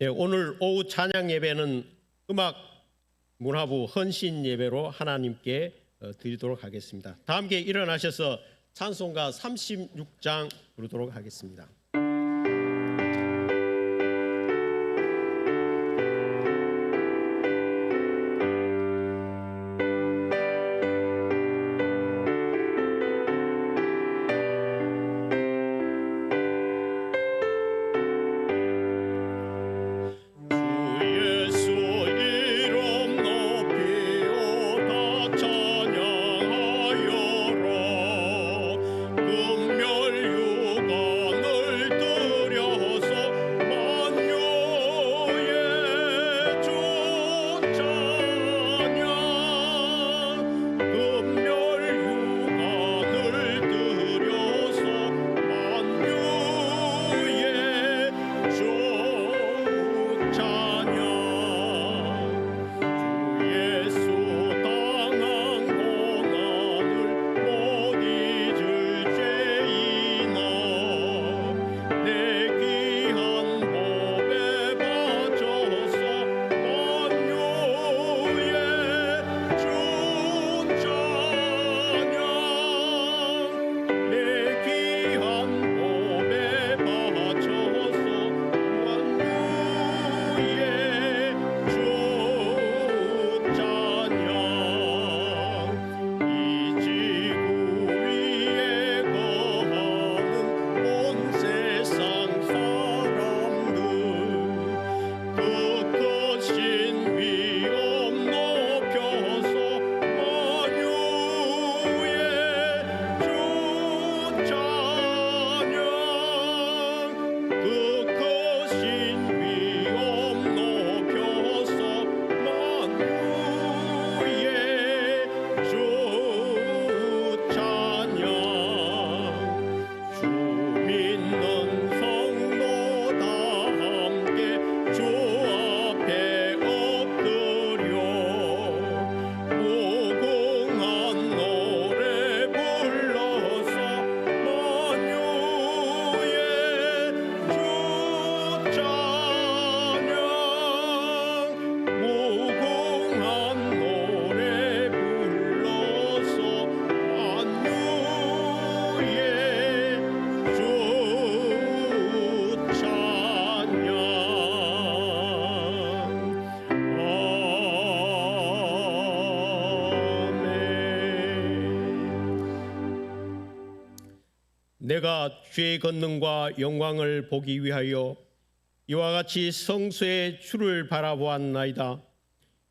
오늘 오후 찬양 예배는 음악 문화부 헌신 예배로 하나님께 드리도록 하겠습니다. 다 함께 일어나셔서 찬송가 36장 부르도록 하겠습니다. 내가 주의 권능과 영광을 보기 위하여 이와 같이 성소의 주를 바라보았나이다.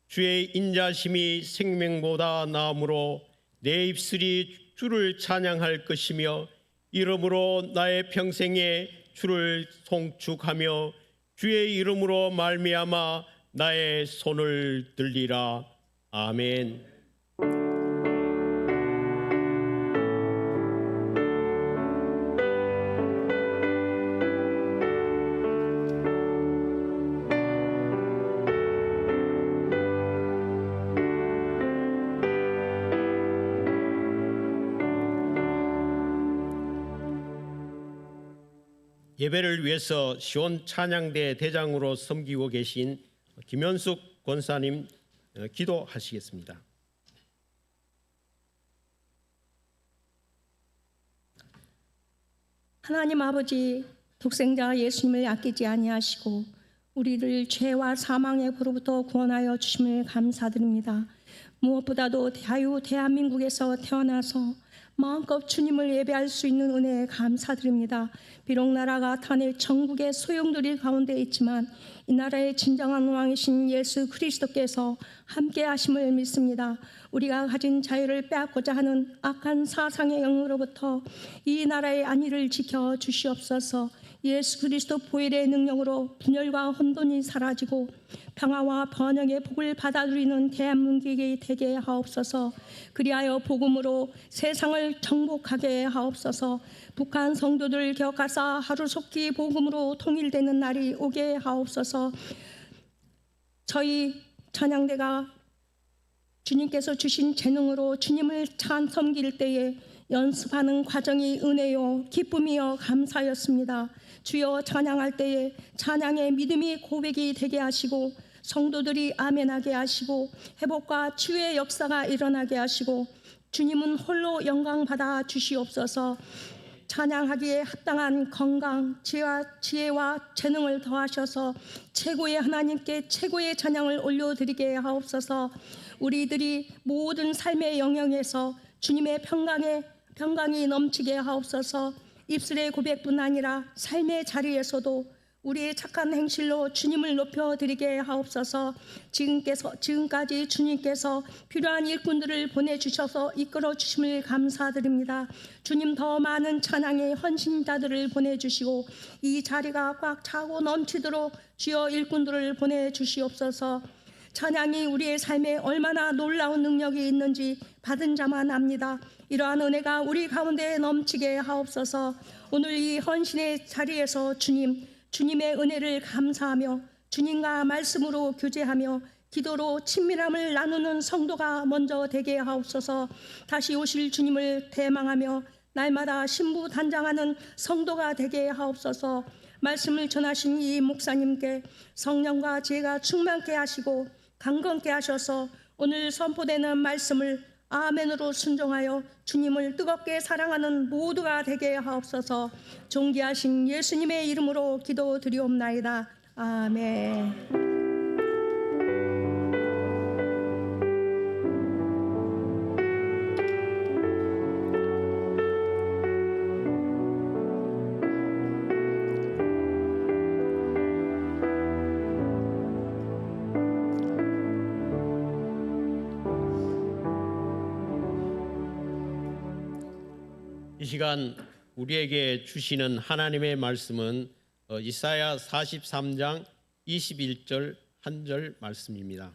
주의 인자심이 생명보다 나으므로 내 입술이 주를 찬양할 것이며 이름으로 나의 평생에 주를 송축하며 주의 이름으로 말미암아 나의 손을 들리라. 아멘. 예배를 위해서 시온 찬양대 대장으로 섬기고 계신 김현숙 권사님 기도하시겠습니다. 하나님 아버지, 독생자 예수님을 아끼지 아니하시고 우리를 죄와 사망의 벌로부터 구원하여 주심을 감사드립니다. 무엇보다도 대한민국에서 태어나서 마음껏 주님을 예배할 수 있는 은혜에 감사드립니다. 비록 나라가 탄핵 전국의 소용돌이 가운데 있지만 이 나라의 진정한 왕이신 예수 그리스도께서 함께 하심을 믿습니다. 우리가 가진 자유를 빼앗고자 하는 악한 사상의 영으로부터 이 나라의 안위를 지켜 주시옵소서. 예수 그리스도 보혈의 능력으로 분열과 혼돈이 사라지고 평화와 번영의 복을 받아들이는 대한민국이 되게 하옵소서. 그리하여 복음으로 세상을 정복하게 하옵소서. 북한 성도들 기억하사 하루속히 복음으로 통일되는 날이 오게 하옵소서. 저희 찬양대가 주님께서 주신 재능으로 주님을 참 섬길 때에 연습하는 과정이 은혜요 기쁨이요 감사였습니다. 주여 찬양할 때에 찬양의 믿음이 고백이 되게 하시고 성도들이 아멘하게 하시고 회복과 치유의 역사가 일어나게 하시고 주님은 홀로 영광 받아 주시옵소서. 찬양하기에 합당한 건강, 지혜와 재능을 더하셔서 최고의 하나님께 최고의 찬양을 올려드리게 하옵소서. 우리들이 모든 삶의 영역에서 주님의 평강이 넘치게 하옵소서. 입술의 고백뿐 아니라 삶의 자리에서도 우리의 착한 행실로 주님을 높여드리게 하옵소서. 지금까지 주님께서 필요한 일꾼들을 보내주셔서 이끌어 주심을 감사드립니다. 주님, 더 많은 찬양의 헌신자들을 보내주시고 이 자리가 꽉 차고 넘치도록 주여 일꾼들을 보내주시옵소서. 찬양이 우리의 삶에 얼마나 놀라운 능력이 있는지 받은 자만 압니다. 이러한 은혜가 우리 가운데 넘치게 하옵소서. 오늘 이 헌신의 자리에서 주님의 은혜를 감사하며 주님과 말씀으로 교제하며 기도로 친밀함을 나누는 성도가 먼저 되게 하옵소서. 다시 오실 주님을 대망하며 날마다 신부단장하는 성도가 되게 하옵소서. 말씀을 전하신 이 목사님께 성령과 지혜가 충만케 하시고 강건케 하셔서 오늘 선포되는 말씀을 아멘으로 순종하여 주님을 뜨겁게 사랑하는 모두가 되게 하옵소서. 존귀하신 예수님의 이름으로 기도드리옵나이다. 아멘. 이 시간 우리에게 주시는 하나님의 말씀은 이사야 43장 21절 한 절 말씀입니다.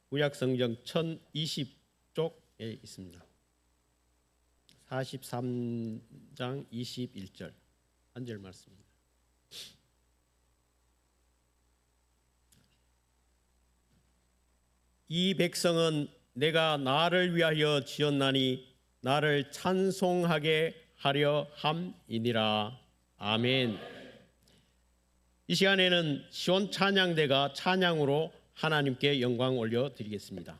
구약성경 1020쪽에 있습니다. 43장 21절 한 절 말씀입니다. 이 백성은 내가 나를 위하여 지었나니 나를 찬송하게 하려 함이니라. 아멘. 이 시간에는 시온 찬양대가 찬양으로 하나님께 영광 올려드리겠습니다.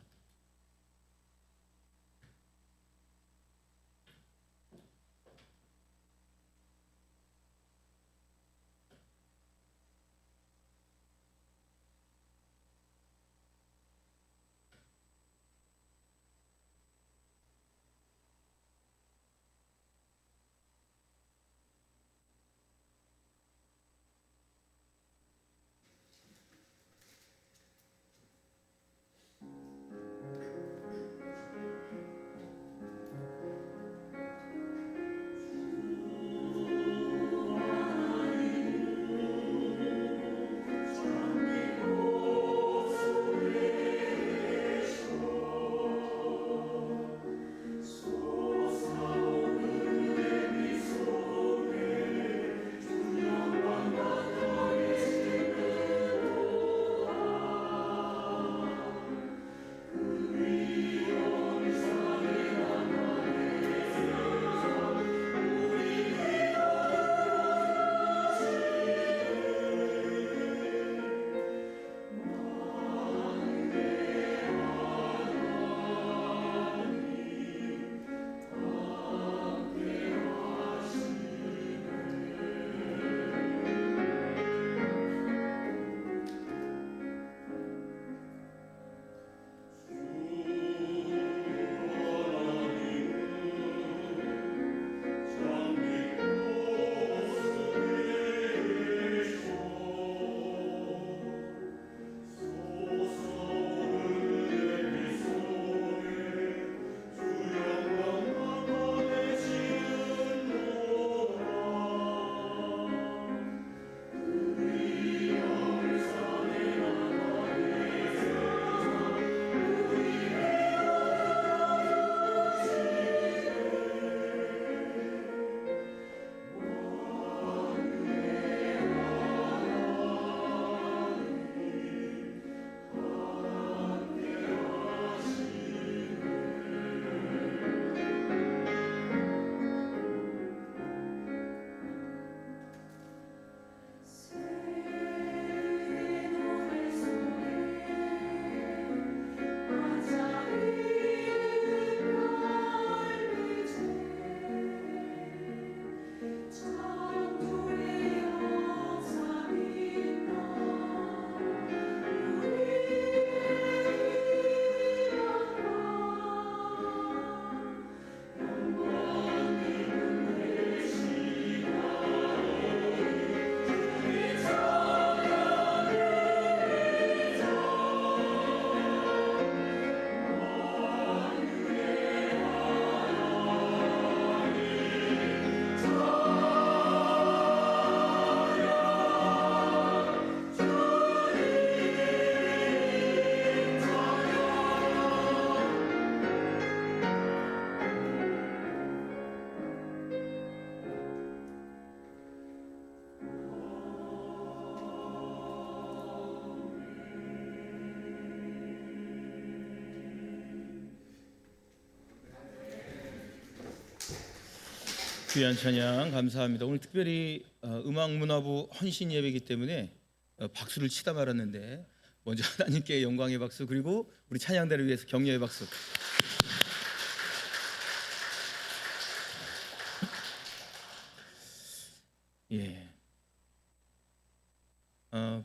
귀한 찬양 감사합니다. 오늘 특별히 음악문화부 헌신 예배이기 때문에 박수를 치다 말았는데 먼저 하나님께 영광의 박수, 그리고 우리 찬양대를 위해서 격려의 박수. 예.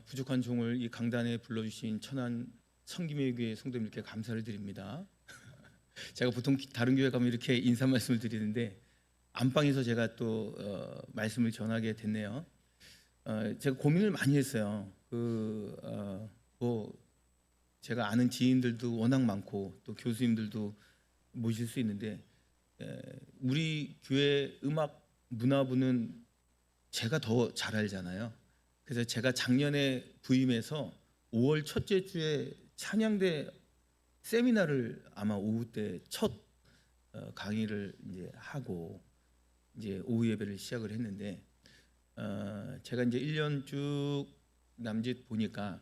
부족한 종을 이 강단에 불러주신 천안 성김의교회 성도님들께 감사를 드립니다. 제가 보통 다른 교회 가면 이렇게 인사 말씀을 드리는데 안방에서 제가 또 말씀을 전하게 됐네요. 제가 고민을 많이 했어요. 뭐 제가 아는 지인들도 워낙 많고 또 교수님들도 모실 수 있는데 우리 교회 음악 문화부는 제가 더 잘 알잖아요. 그래서 제가 작년에 부임해서 5월 첫째 주에 찬양대 세미나를 아마 오후 때 첫 강의를 이제 하고 이제 오후 예배를 시작을 했는데 제가 이제 1년 쭉 남짓 보니까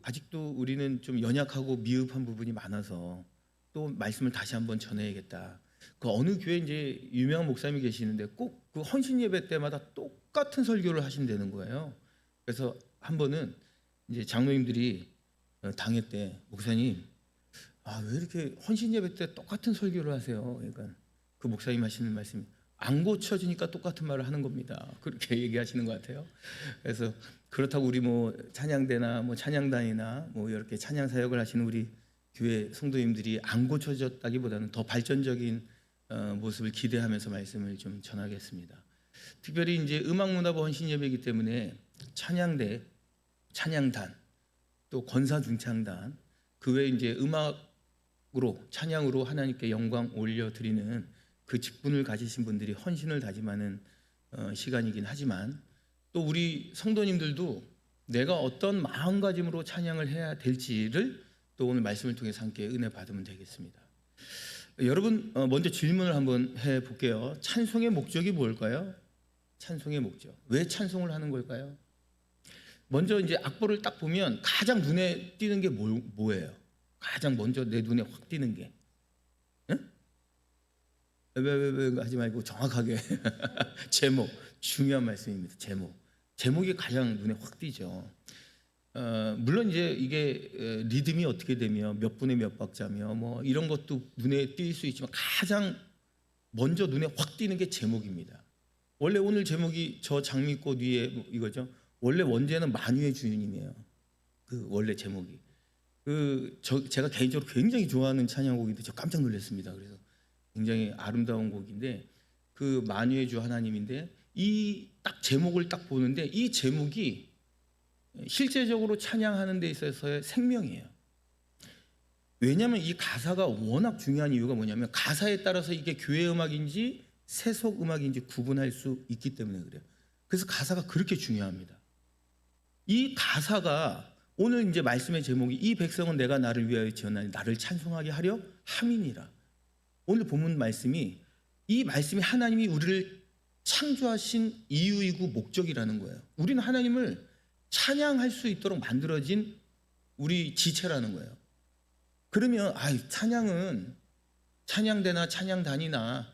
아직도 우리는 좀 연약하고 미흡한 부분이 많아서 또 말씀을 다시 한번 전해야겠다. 그 어느 교회 이제 유명한 목사님이 계시는데 꼭 그 헌신 예배 때마다 똑같은 설교를 하신다는 거예요. 그래서 한 번은 이제 장로님들이 당회 때 목사님, 왜 이렇게 헌신 예배 때 똑같은 설교를 하세요? 그러니까 그 목사님 하시는 말씀이 안 고쳐지니까 똑같은 말을 하는 겁니다. 그렇게 얘기하시는 것 같아요. 그래서 그렇다고 우리 뭐 찬양대나 뭐 찬양단이나 뭐 이렇게 찬양 사역을 하시는 우리 교회 성도님들이 안 고쳐졌다기보다는 더 발전적인 모습을 기대하면서 말씀을 좀 전하겠습니다. 특별히 이제 음악문화부 헌신 예배이기 때문에 찬양대, 찬양단, 또 권사중창단, 그 외에 이제 음악으로 찬양으로 하나님께 영광 올려드리는 그 직분을 가지신 분들이 헌신을 다짐하는 시간이긴 하지만 또 우리 성도님들도 내가 어떤 마음가짐으로 찬양을 해야 될지를 또 오늘 말씀을 통해서 함께 은혜 받으면 되겠습니다. 여러분 먼저 질문을 한번 해볼게요. 찬송의 목적이 뭘까요? 찬송의 목적. 왜 찬송을 하는 걸까요? 먼저 이제 악보를 딱 보면 가장 눈에 띄는 게 뭐예요? 가장 먼저 내 눈에 확 띄는 게 왜 하지 말고 정확하게 제목, 중요한 말씀입니다. 제목이 가장 눈에 확 띄죠. 물론 이제 이게 리듬이 어떻게 되며 몇 분의 몇 박자며 뭐 이런 것도 눈에 띌 수 있지만 가장 먼저 눈에 확 띄는 게 제목입니다. 원래 오늘 제목이 저 장미꽃 위에 이거죠. 원래 원제는 만유의 주인이에요. 그 원래 제목이 제가 개인적으로 굉장히 좋아하는 찬양곡인데 저 깜짝 놀랐습니다. 그래서 굉장히 아름다운 곡인데 그 만유의 주 하나님인데 이 딱 제목을 딱 보는데 이 제목이 실제적으로 찬양하는 데 있어서의 생명이에요. 왜냐하면 이 가사가 워낙 중요한 이유가 뭐냐면 가사에 따라서 이게 교회 음악인지 세속 음악인지 구분할 수 있기 때문에 그래요. 그래서 가사가 그렇게 중요합니다. 이 가사가 오늘 이제 말씀의 제목이 이 백성은 내가 나를 위하여 지었나니 나를 찬송하게 하려 함이니라. 오늘 본문 말씀이 이 말씀이 하나님이 우리를 창조하신 이유이고 목적이라는 거예요. 우리는 하나님을 찬양할 수 있도록 만들어진 우리 지체라는 거예요. 그러면 찬양은 찬양대나 찬양단이나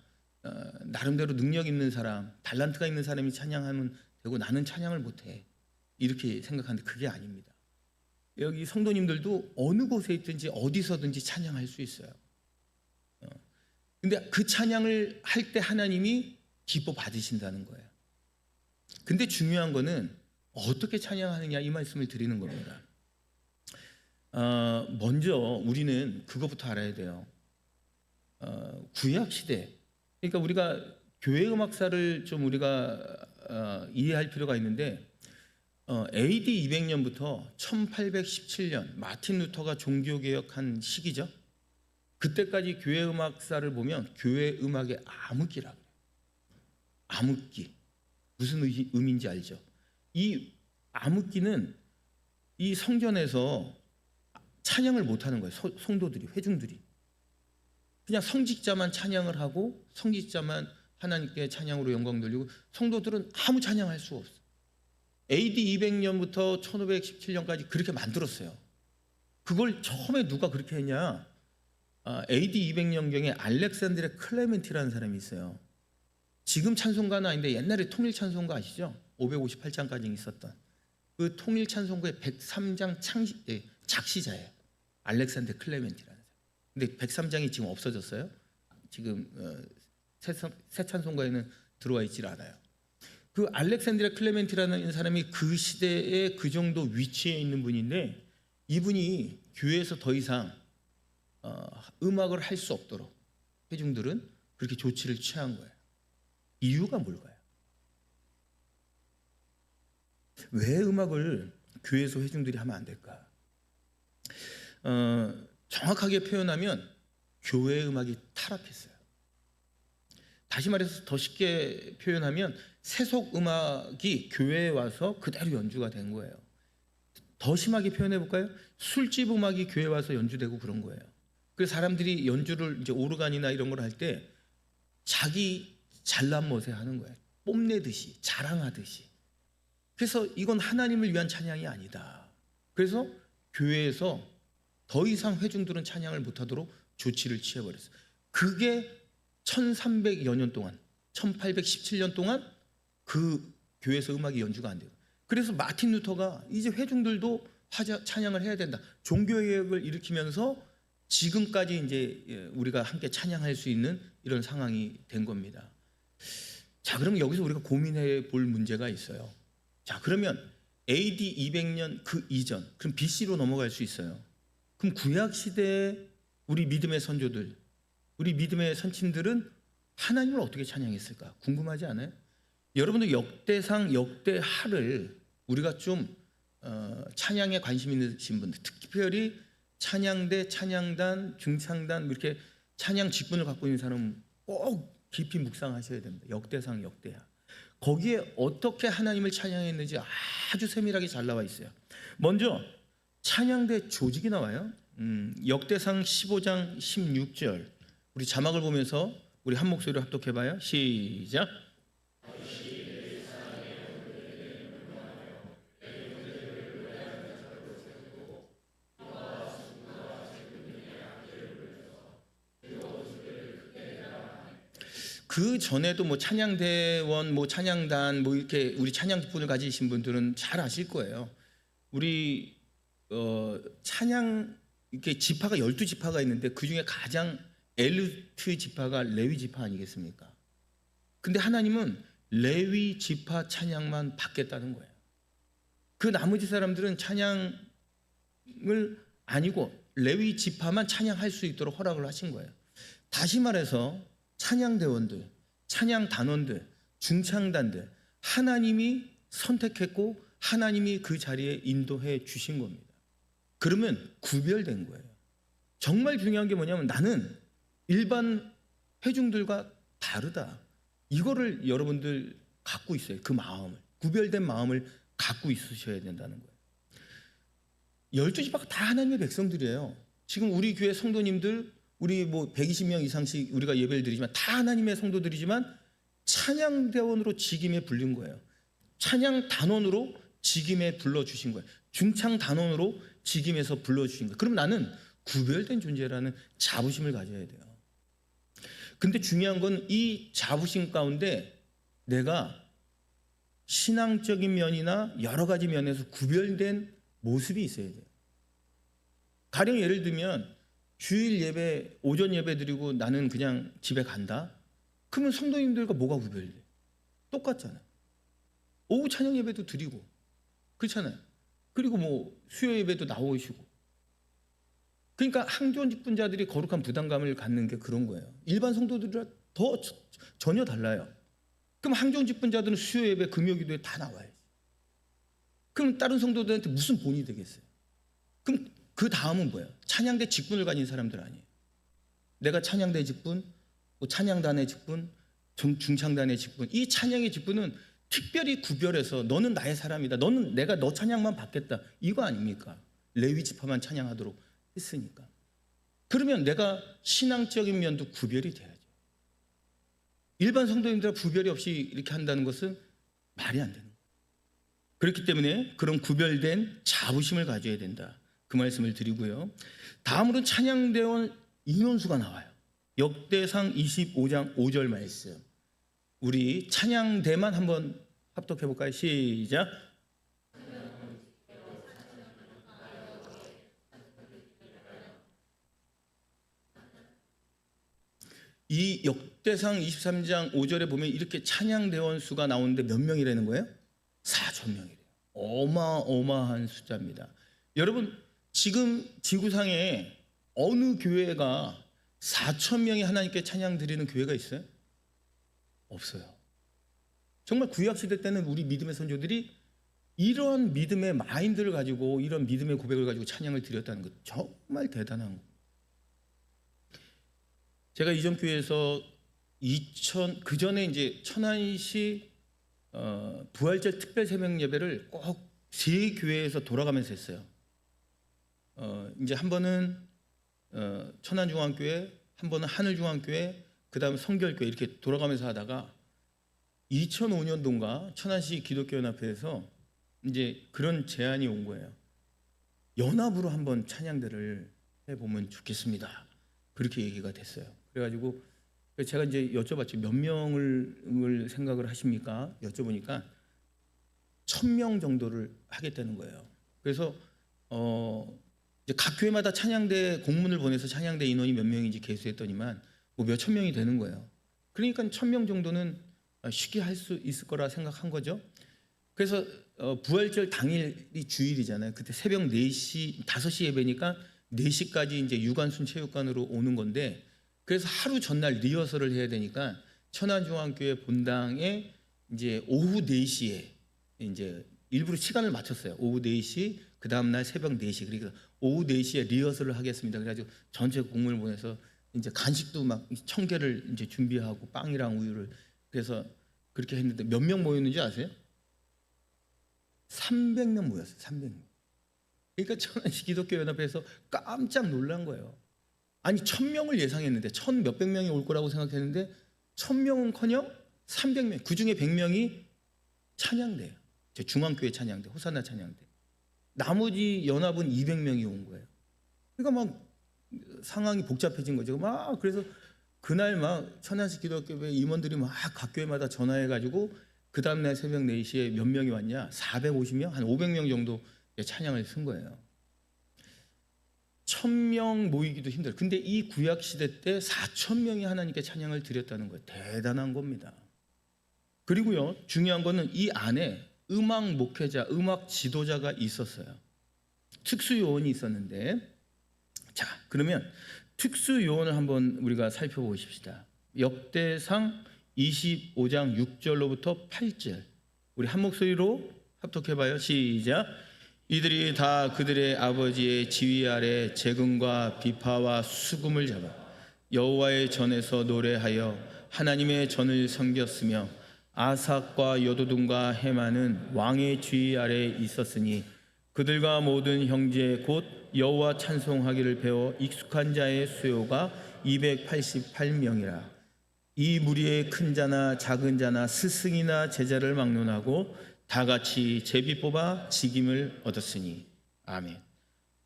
나름대로 능력 있는 사람, 달란트가 있는 사람이 찬양하면 되고 나는 찬양을 못해 이렇게 생각하는데 그게 아닙니다. 여기 성도님들도 어느 곳에 있든지 어디서든지 찬양할 수 있어요. 근데 그 찬양을 할 때 하나님이 기뻐 받으신다는 거예요. 근데 중요한 거는 어떻게 찬양하느냐 이 말씀을 드리는 겁니다. 먼저 우리는 그것부터 알아야 돼요. 구약 시대, 그러니까 우리가 교회 음악사를 좀 우리가 이해할 필요가 있는데 AD 200년부터 1817년 마틴 루터가 종교개혁한 시기죠. 그때까지 교회 음악사를 보면 교회 음악의 암흑기라고 해요. 암흑기. 무슨 의미인지 알죠? 이 암흑기는 이 성전에서 찬양을 못하는 거예요. 성도들이, 회중들이. 그냥 성직자만 찬양을 하고 성직자만 하나님께 찬양으로 영광 돌리고 성도들은 아무 찬양할 수가 없어요. AD 200년부터 1517년까지 그렇게 만들었어요. 그걸 처음에 누가 그렇게 했냐? AD 200년경에 알렉산드레 클레멘티라는 사람이 있어요. 지금 찬송가는 아닌데 옛날에 통일 찬송가 아시죠? 558장까지 있었던 그 통일 찬송가의 103장 작시자예요. 알렉산드레 클레멘티라는 사람. 근데 103장이 지금 없어졌어요. 지금 새 찬송가에는 들어와 있질 않아요. 그 알렉산드레 클레멘티라는 사람이 그 시대에 그 정도 위치에 있는 분인데, 이분이 교회에서 더 이상 음악을 할 수 없도록 회중들은 그렇게 조치를 취한 거예요. 이유가 뭘까요? 왜 음악을 교회에서 회중들이 하면 안 될까? 정확하게 표현하면 교회 음악이 타락했어요. 다시 말해서 더 쉽게 표현하면 세속 음악이 교회에 와서 그대로 연주가 된 거예요. 더 심하게 표현해 볼까요? 술집 음악이 교회에 와서 연주되고 그런 거예요. 그래서 사람들이 연주를 이제 오르간이나 이런 걸 할 때 자기 잘난 멋에 하는 거예요. 뽐내듯이, 자랑하듯이. 그래서 이건 하나님을 위한 찬양이 아니다. 그래서 교회에서 더 이상 회중들은 찬양을 못하도록 조치를 취해버렸어요. 그게 1300여 년 동안, 1817년 동안 그 교회에서 음악이 연주가 안 돼요. 그래서 마틴 루터가 이제 회중들도 찬양을 해야 된다. 종교개혁을 일으키면서 지금까지 이제 우리가 함께 찬양할 수 있는 이런 상황이 된 겁니다. 자, 그럼 여기서 우리가 고민해 볼 문제가 있어요. 자, 그러면 AD 200년 그 이전, 그럼 BC로 넘어갈 수 있어요. 그럼 구약 시대에 우리 믿음의 선조들, 우리 믿음의 선친들은 하나님을 어떻게 찬양했을까? 궁금하지 않아요? 여러분들 역대상, 역대하를 우리가 좀 찬양에 관심 있으신 분들, 특별히 찬양대, 찬양단, 중창단 이렇게 찬양 직분을 갖고 있는 사람은 꼭 깊이 묵상하셔야 됩니다. 역대상, 역대하. 거기에 어떻게 하나님을 찬양했는지 아주 세밀하게 잘 나와 있어요. 먼저 찬양대 조직이 나와요. 역대상 15장 16절. 우리 자막을 보면서 우리 한 목소리로 합독해봐요. 시작. 그 전에도 뭐 찬양대원, 뭐 찬양단, 뭐 이렇게 우리 찬양 직분을 가지신 분들은 잘 아실 거예요. 우리 찬양 이렇게 지파가 12지파가 있는데 그 중에 가장 엘리트 지파가 레위 지파 아니겠습니까? 근데 하나님은 레위 지파 찬양만 받겠다는 거예요. 그 나머지 사람들은 찬양을 아니고 레위 지파만 찬양할 수 있도록 허락을 하신 거예요. 다시 말해서 찬양대원들, 찬양단원들, 중창단들 하나님이 선택했고 하나님이 그 자리에 인도해 주신 겁니다. 그러면 구별된 거예요. 정말 중요한 게 뭐냐면 나는 일반 회중들과 다르다. 이거를 여러분들 갖고 있어요. 그 마음을. 구별된 마음을 갖고 있으셔야 된다는 거예요. 12지파가 다 하나님의 백성들이에요. 지금 우리 교회 성도님들 우리 뭐 120명 이상씩 우리가 예배를 드리지만 다 하나님의 성도들이지만 찬양대원으로 직임에 불린 거예요. 찬양단원으로 직임에 불러주신 거예요. 중창단원으로 직임에서 불러주신 거예요. 그럼 나는 구별된 존재라는 자부심을 가져야 돼요. 근데 중요한 건 이 자부심 가운데 내가 신앙적인 면이나 여러 가지 면에서 구별된 모습이 있어야 돼요. 가령 예를 들면 주일 예배, 오전 예배 드리고 나는 그냥 집에 간다? 그러면 성도님들과 뭐가 구별돼? 똑같잖아요. 오후 찬양 예배도 드리고 그렇잖아요. 그리고 뭐 수요 예배도 나오시고. 그러니까 항존 직분자들이 거룩한 부담감을 갖는 게 그런 거예요. 일반 성도들이랑 전혀 달라요. 그럼 항존 직분자들은 수요 예배, 금요 기도에 다 나와야지. 그럼 다른 성도들한테 무슨 본이 되겠어요? 그럼 그 다음은 뭐예요? 찬양대 직분을 가진 사람들 아니에요. 내가 찬양대 직분, 뭐 찬양단의 직분, 중창단의 직분, 이 찬양의 직분은 특별히 구별해서 너는 나의 사람이다. 너는 내가 너 찬양만 받겠다. 이거 아닙니까? 레위 지파만 찬양하도록 했으니까. 그러면 내가 신앙적인 면도 구별이 돼야죠. 일반 성도님들과 구별이 없이 이렇게 한다는 것은 말이 안 되는 거예요. 그렇기 때문에 그런 구별된 자부심을 가져야 된다. 그 말씀을 드리고요. 다음으로는 찬양대원 인원수가 나와요. 역대상 25장 5절 말씀. 우리 찬양대만 한번 합독해 볼까요? 시작. 이 역대상 23장 5절에 보면 이렇게 찬양대원 수가 나오는데 몇 명이라는 거예요? 4,000명이래요. 어마어마한 숫자입니다. 여러분, 지금 지구상에 어느 교회가 4,000명이 하나님께 찬양 드리는 교회가 있어요? 없어요. 정말 구약시대 때는 우리 믿음의 선조들이 이런 믿음의 마인드를 가지고, 이런 믿음의 고백을 가지고 찬양을 드렸다는 것, 정말 대단한 거예요. 제가 이전 교회에서 그 전에 이제 천안시 부활절 특별 새벽 예배를 꼭 3교회에서 돌아가면서 했어요. 이제 한 번은 천안중앙교회, 한 번은 하늘중앙교회, 그다음 성결교회 이렇게 돌아가면서 하다가 2005년도인가 천안시 기독교연합회에서 이제 그런 제안이 온 거예요. 연합으로 한번 찬양대를 해보면 좋겠습니다. 그렇게 얘기가 됐어요. 그래가지고 제가 이제 여쭤봤죠. 몇 명을 생각을 하십니까? 여쭤보니까 1,000명 정도를 하겠다는 거예요. 그래서 이제 각 교회마다 찬양대 공문을 보내서 찬양대 인원이 몇 명인지 계수했더니만 뭐 몇천 명이 되는 거예요. 그러니까 1,000명 정도는 쉽게 할 수 있을 거라 생각한 거죠. 그래서 부활절 당일이 주일이잖아요. 그때 새벽 4시, 5시 예배니까 4시까지 이제 유관순 체육관으로 오는 건데, 그래서 하루 전날 리허설을 해야 되니까 천안중앙교회 본당에 이제 오후 4시에 이제 일부러 시간을 맞췄어요. 오후 4시, 그 다음날 새벽 4시. 그러니까 오후 4시에 리허설을 하겠습니다. 그래가지고 전체 공문을 보내서 이제 간식도 막 1,000개를 이제 준비하고 빵이랑 우유를, 그래서 그렇게 했는데 몇 명 모였는지 아세요? 300명 모였어요. 300명. 그러니까 천안시 기독교연합회에서 깜짝 놀란 거예요. 아니 1,000명을 예상했는데 1,000몇백 명이 올 거라고 생각했는데 1,000명은커녕 300명, 그중에 100명이 찬양대예요. 제 중앙교회 찬양대, 호산나 찬양대. 나머지 연합은 200명이 온 거예요. 그러니까 막 상황이 복잡해진 거죠. 막 그래서 그날 막 천안시 기독교회 임원들이 막 각 교회마다 전화해가지고 그 다음날 새벽 4시에 몇 명이 왔냐? 450명? 한 500명 정도 찬양을 쓴 거예요. 1,000명 모이기도 힘들어요. 근데 이 구약시대 때 4,000명이 하나님께 찬양을 드렸다는 거예요. 대단한 겁니다. 그리고요, 중요한 거는 이 안에 음악 목회자, 음악 지도자가 있었어요. 특수요원이 있었는데, 자, 그러면 특수요원을 한번 우리가 살펴보십시다. 역대상 25장 6절로부터 8절. 우리 한 목소리로 합독해봐요. 시작. 이들이 다 그들의 아버지의 지휘 아래 재금과 비파와 수금을 잡아 여호와의 전에서 노래하여 하나님의 전을 섬겼으며, 아삭과 여도둔과 헤만은 왕의 지휘 아래 있었으니 그들과 모든 형제 곧 여호와 찬송하기를 배워 익숙한 자의 수요가 288명이라. 이 무리의 큰 자나 작은 자나 스승이나 제자를 막론하고 다 같이 제비 뽑아 직임을 얻었으니. 아멘.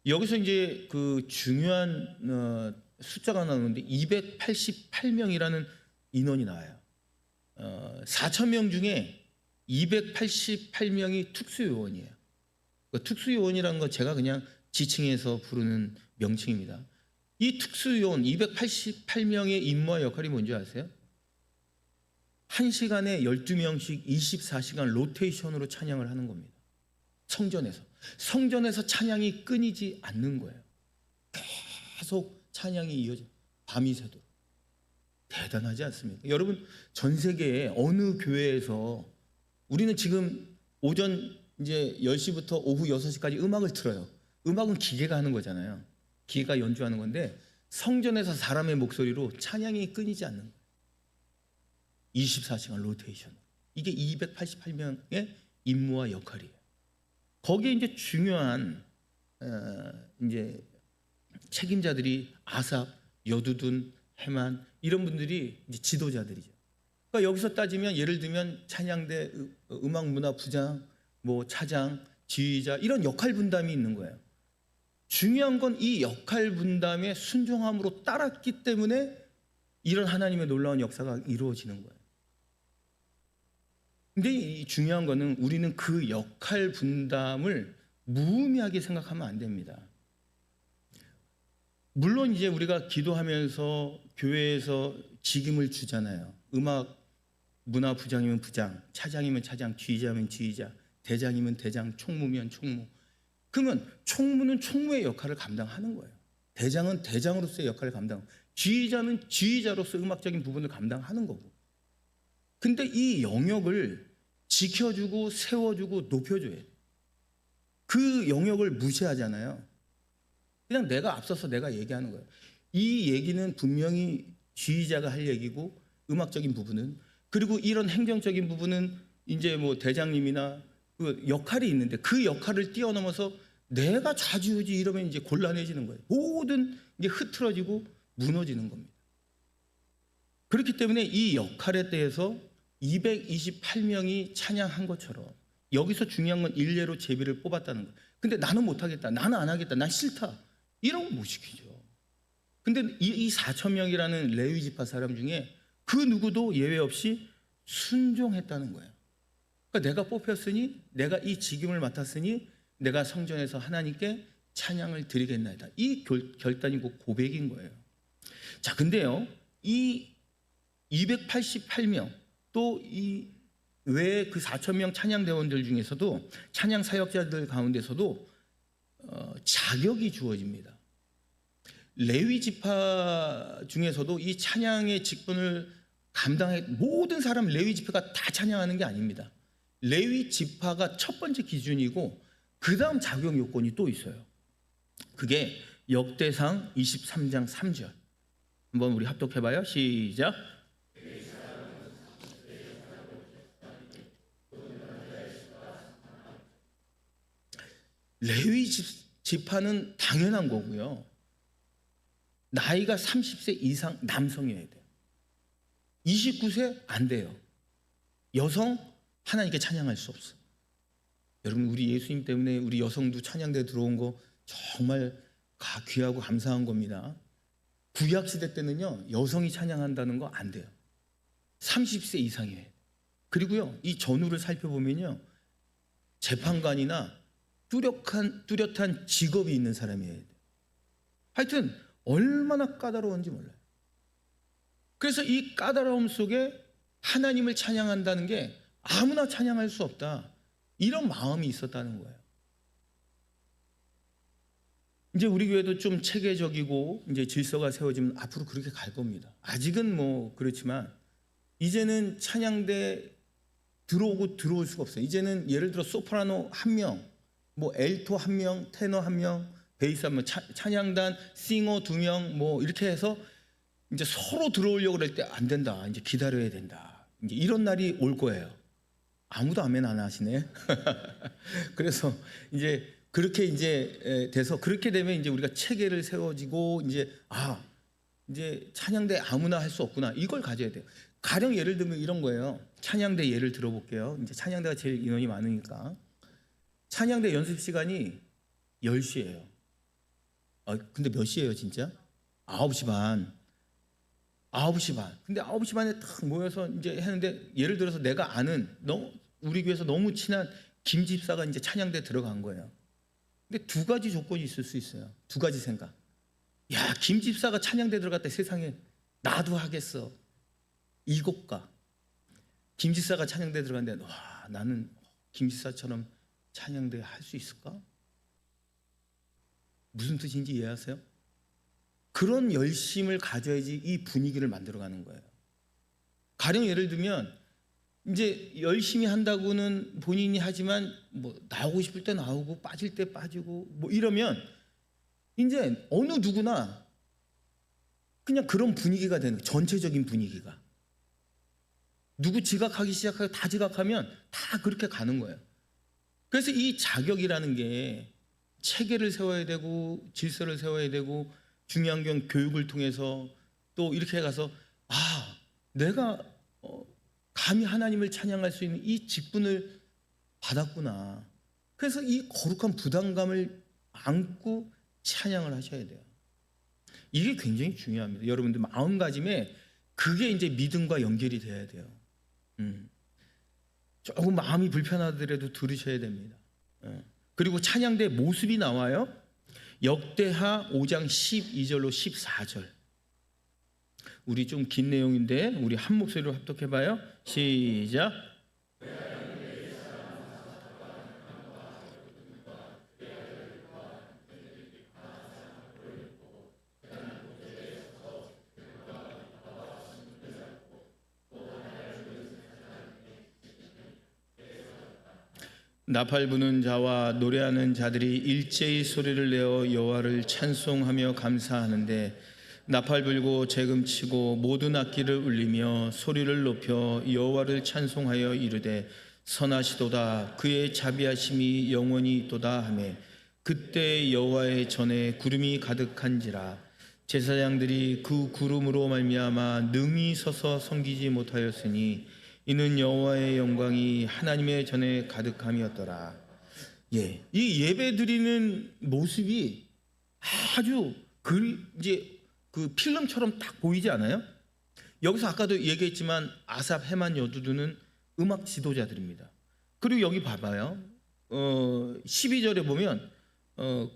여기서 이제 그 중요한 숫자가 나오는데 288명이라는 인원이 나와요. 4,000명 중에 288명이 특수요원이에요. 그 특수요원이라는 건 제가 그냥 지칭해서 부르는 명칭입니다. 이 특수요원 288명의 임무와 역할이 뭔지 아세요? 1시간에 12명씩 24시간 로테이션으로 찬양을 하는 겁니다. 성전에서 찬양이 끊이지 않는 거예요. 계속 찬양이 이어져, 밤이 새도록. 대단하지 않습니까? 여러분, 전 세계의 어느 교회에서 우리는 지금 오전 이제 10시부터 오후 6시까지 음악을 틀어요. 음악은 기계가 하는 거잖아요. 기계가 연주하는 건데 성전에서 사람의 목소리로 찬양이 끊이지 않는 거예요. 24시간 로테이션. 이게 288명의 임무와 역할이에요. 거기에 이제 중요한 이제 책임자들이 아삽, 여두둔, 헤만 이런 분들이 이제 지도자들이죠. 그러니까 여기서 따지면 예를 들면 찬양대 음악 문화 부장, 뭐 차장, 지휘자 이런 역할 분담이 있는 거예요. 중요한 건 이 역할 분담에 순종함으로 따랐기 때문에 이런 하나님의 놀라운 역사가 이루어지는 거예요. 근데 이 중요한 거는 우리는 그 역할 분담을 무의미하게 생각하면 안 됩니다. 물론 이제 우리가 기도하면서 교회에서 직임을 주잖아요. 음악 문화 부장이면 부장, 차장이면 차장, 지휘자면 지휘자, 대장이면 대장, 총무면 총무. 그러면 총무는 총무의 역할을 감당하는 거예요. 대장은 대장으로서의 역할을 감당하고, 지휘자는 지휘자로서 음악적인 부분을 감당하는 거고. 근데 이 영역을 지켜주고 세워주고 높여줘야 돼요. 그 영역을 무시하잖아요. 그냥 내가 앞서서 내가 얘기하는 거예요. 이 얘기는 분명히 지휘자가 할 얘기고, 음악적인 부분은, 그리고 이런 행정적인 부분은 이제 뭐 대장님이나 그 역할이 있는데 그 역할을 뛰어넘어서 내가 좌지우지 이러면 이제 곤란해지는 거예요. 모든 게 흐트러지고 무너지는 겁니다. 그렇기 때문에 이 역할에 대해서 228명이 찬양한 것처럼 여기서 중요한 건 일례로 제비를 뽑았다는 거예요. 근데 나는 못하겠다, 나는 안 하겠다, 난 싫다, 이런 거 못 시키죠. 근데 이 4천 명이라는 레위 지파 사람 중에 그 누구도 예외 없이 순종했다는 거예요. 그러니까 내가 뽑혔으니, 내가 이 직임을 맡았으니 내가 성전에서 하나님께 찬양을 드리겠나이다. 이 결단이고 고백인 거예요. 자, 근데요, 이 288명 또 이 외에 그 4,000명 찬양대원들 중에서도, 찬양 사역자들 가운데서도 자격이 주어집니다. 레위 지파 중에서도 이 찬양의 직분을 감당해, 모든 사람 레위 지파가 다 찬양하는 게 아닙니다. 레위 지파가 첫 번째 기준이고 그 다음 자격 요건이 또 있어요. 그게 역대상 23장 3절. 한번 우리 합독해봐요. 시작. 레위 지파는 당연한 거고요. 나이가 30세 이상 남성이어야 돼요. 29세 안 돼요. 여성 하나님께 찬양할 수 없어. 여러분, 우리 예수님 때문에 우리 여성도 찬양대에 들어온 거 정말 귀하고 감사한 겁니다. 구약 시대 때는요, 여성이 찬양한다는 거 안 돼요. 30세 이상이에요. 그리고요, 이 전후를 살펴보면요, 재판관이나 뚜렷한 직업이 있는 사람이어야 돼요. 하여튼 얼마나 까다로운지 몰라요. 그래서 이 까다로움 속에 하나님을 찬양한다는 게 아무나 찬양할 수 없다, 이런 마음이 있었다는 거예요. 이제 우리 교회도 좀 체계적이고 이제 질서가 세워지면 앞으로 그렇게 갈 겁니다. 아직은 뭐 그렇지만 이제는 찬양대 들어오고 들어올 수가 없어요. 이제는 예를 들어 소프라노 1명, 뭐 엘토 1명, 테너 1명, 베이스 1명, 찬양단 싱어 2명, 뭐 이렇게 해서 이제 서로 들어오려고 그럴 때 안 된다, 이제 기다려야 된다, 이제 이런 날이 올 거예요. 아무도 아멘 안 하시네. 그래서 이제 그렇게 이제 돼서, 그렇게 되면 이제 우리가 체계를 세워지고 이제 찬양대 아무나 할 수 없구나, 이걸 가져야 돼요. 가령 예를 들면 이런 거예요. 찬양대 예를 들어볼게요. 이제 찬양대가 제일 인원이 많으니까. 찬양대 연습 시간이 10시예요. 근데 몇 시예요 진짜? 9시 반. 9시 반. 근데 9시 반에 딱 모여서 이제 하는데, 예를 들어서 내가 아는 우리 교회에서 너무 친한 김 집사가 이제 찬양대 들어간 거예요. 근데 두 가지 조건이 있을 수 있어요. 두 가지 생각. 야, 김 집사가 찬양대 들어갔다, 세상에 나도 하겠어, 이곡가. 김 집사가 찬양대 들어갔는데, 와, 나는 김 집사처럼 찬양대 할 수 있을까? 무슨 뜻인지 이해하세요? 그런 열심을 가져야지 이 분위기를 만들어가는 거예요. 가령 예를 들면 이제 열심히 한다고는 본인이 하지만 뭐 나오고 싶을 때 나오고 빠질 때 빠지고 뭐 이러면 이제 어느 누구나 그냥 그런 분위기가 되는 거예요. 전체적인 분위기가. 누구 지각하기 시작하고 다 지각하면 다 그렇게 가는 거예요. 그래서 이 자격이라는 게 체계를 세워야 되고 질서를 세워야 되고, 중요한 건 교육을 통해서 또 이렇게 가서 내가 감히 하나님을 찬양할 수 있는 이 직분을 받았구나. 그래서 이 거룩한 부담감을 안고 찬양을 하셔야 돼요. 이게 굉장히 중요합니다. 여러분들 마음가짐에 그게 이제 믿음과 연결이 돼야 돼요. 조금 마음이 불편하더라도 들으셔야 됩니다. 그리고 찬양대 모습이 나와요. 역대하 5장 12절로 14절. 우리 좀 긴 내용인데 우리 한 목소리로 합독해봐요. 시작. 나팔 부는 자와 노래하는 자들이 일제히 소리를 내어 여호와를 찬송하며 감사하는데 나팔 불고 재금치고 모든 악기를 울리며 소리를 높여 여호와를 찬송하여 이르되 선하시도다 그의 자비하심이 영원히 있도다 하매 그때 여호와의 전에 구름이 가득한지라 제사장들이 그 구름으로 말미암아 능히 서서 섬기지 못하였으니 이는 여호와의 영광이 하나님의 전에 가득함이었더라. 예, 이 예배 드리는 모습이 아주 이제 그 필름처럼 딱 보이지 않아요? 여기서 아까도 얘기했지만 아삽, 헤만, 여두두는 음악 지도자들입니다. 그리고 여기 봐봐요. 12절에 보면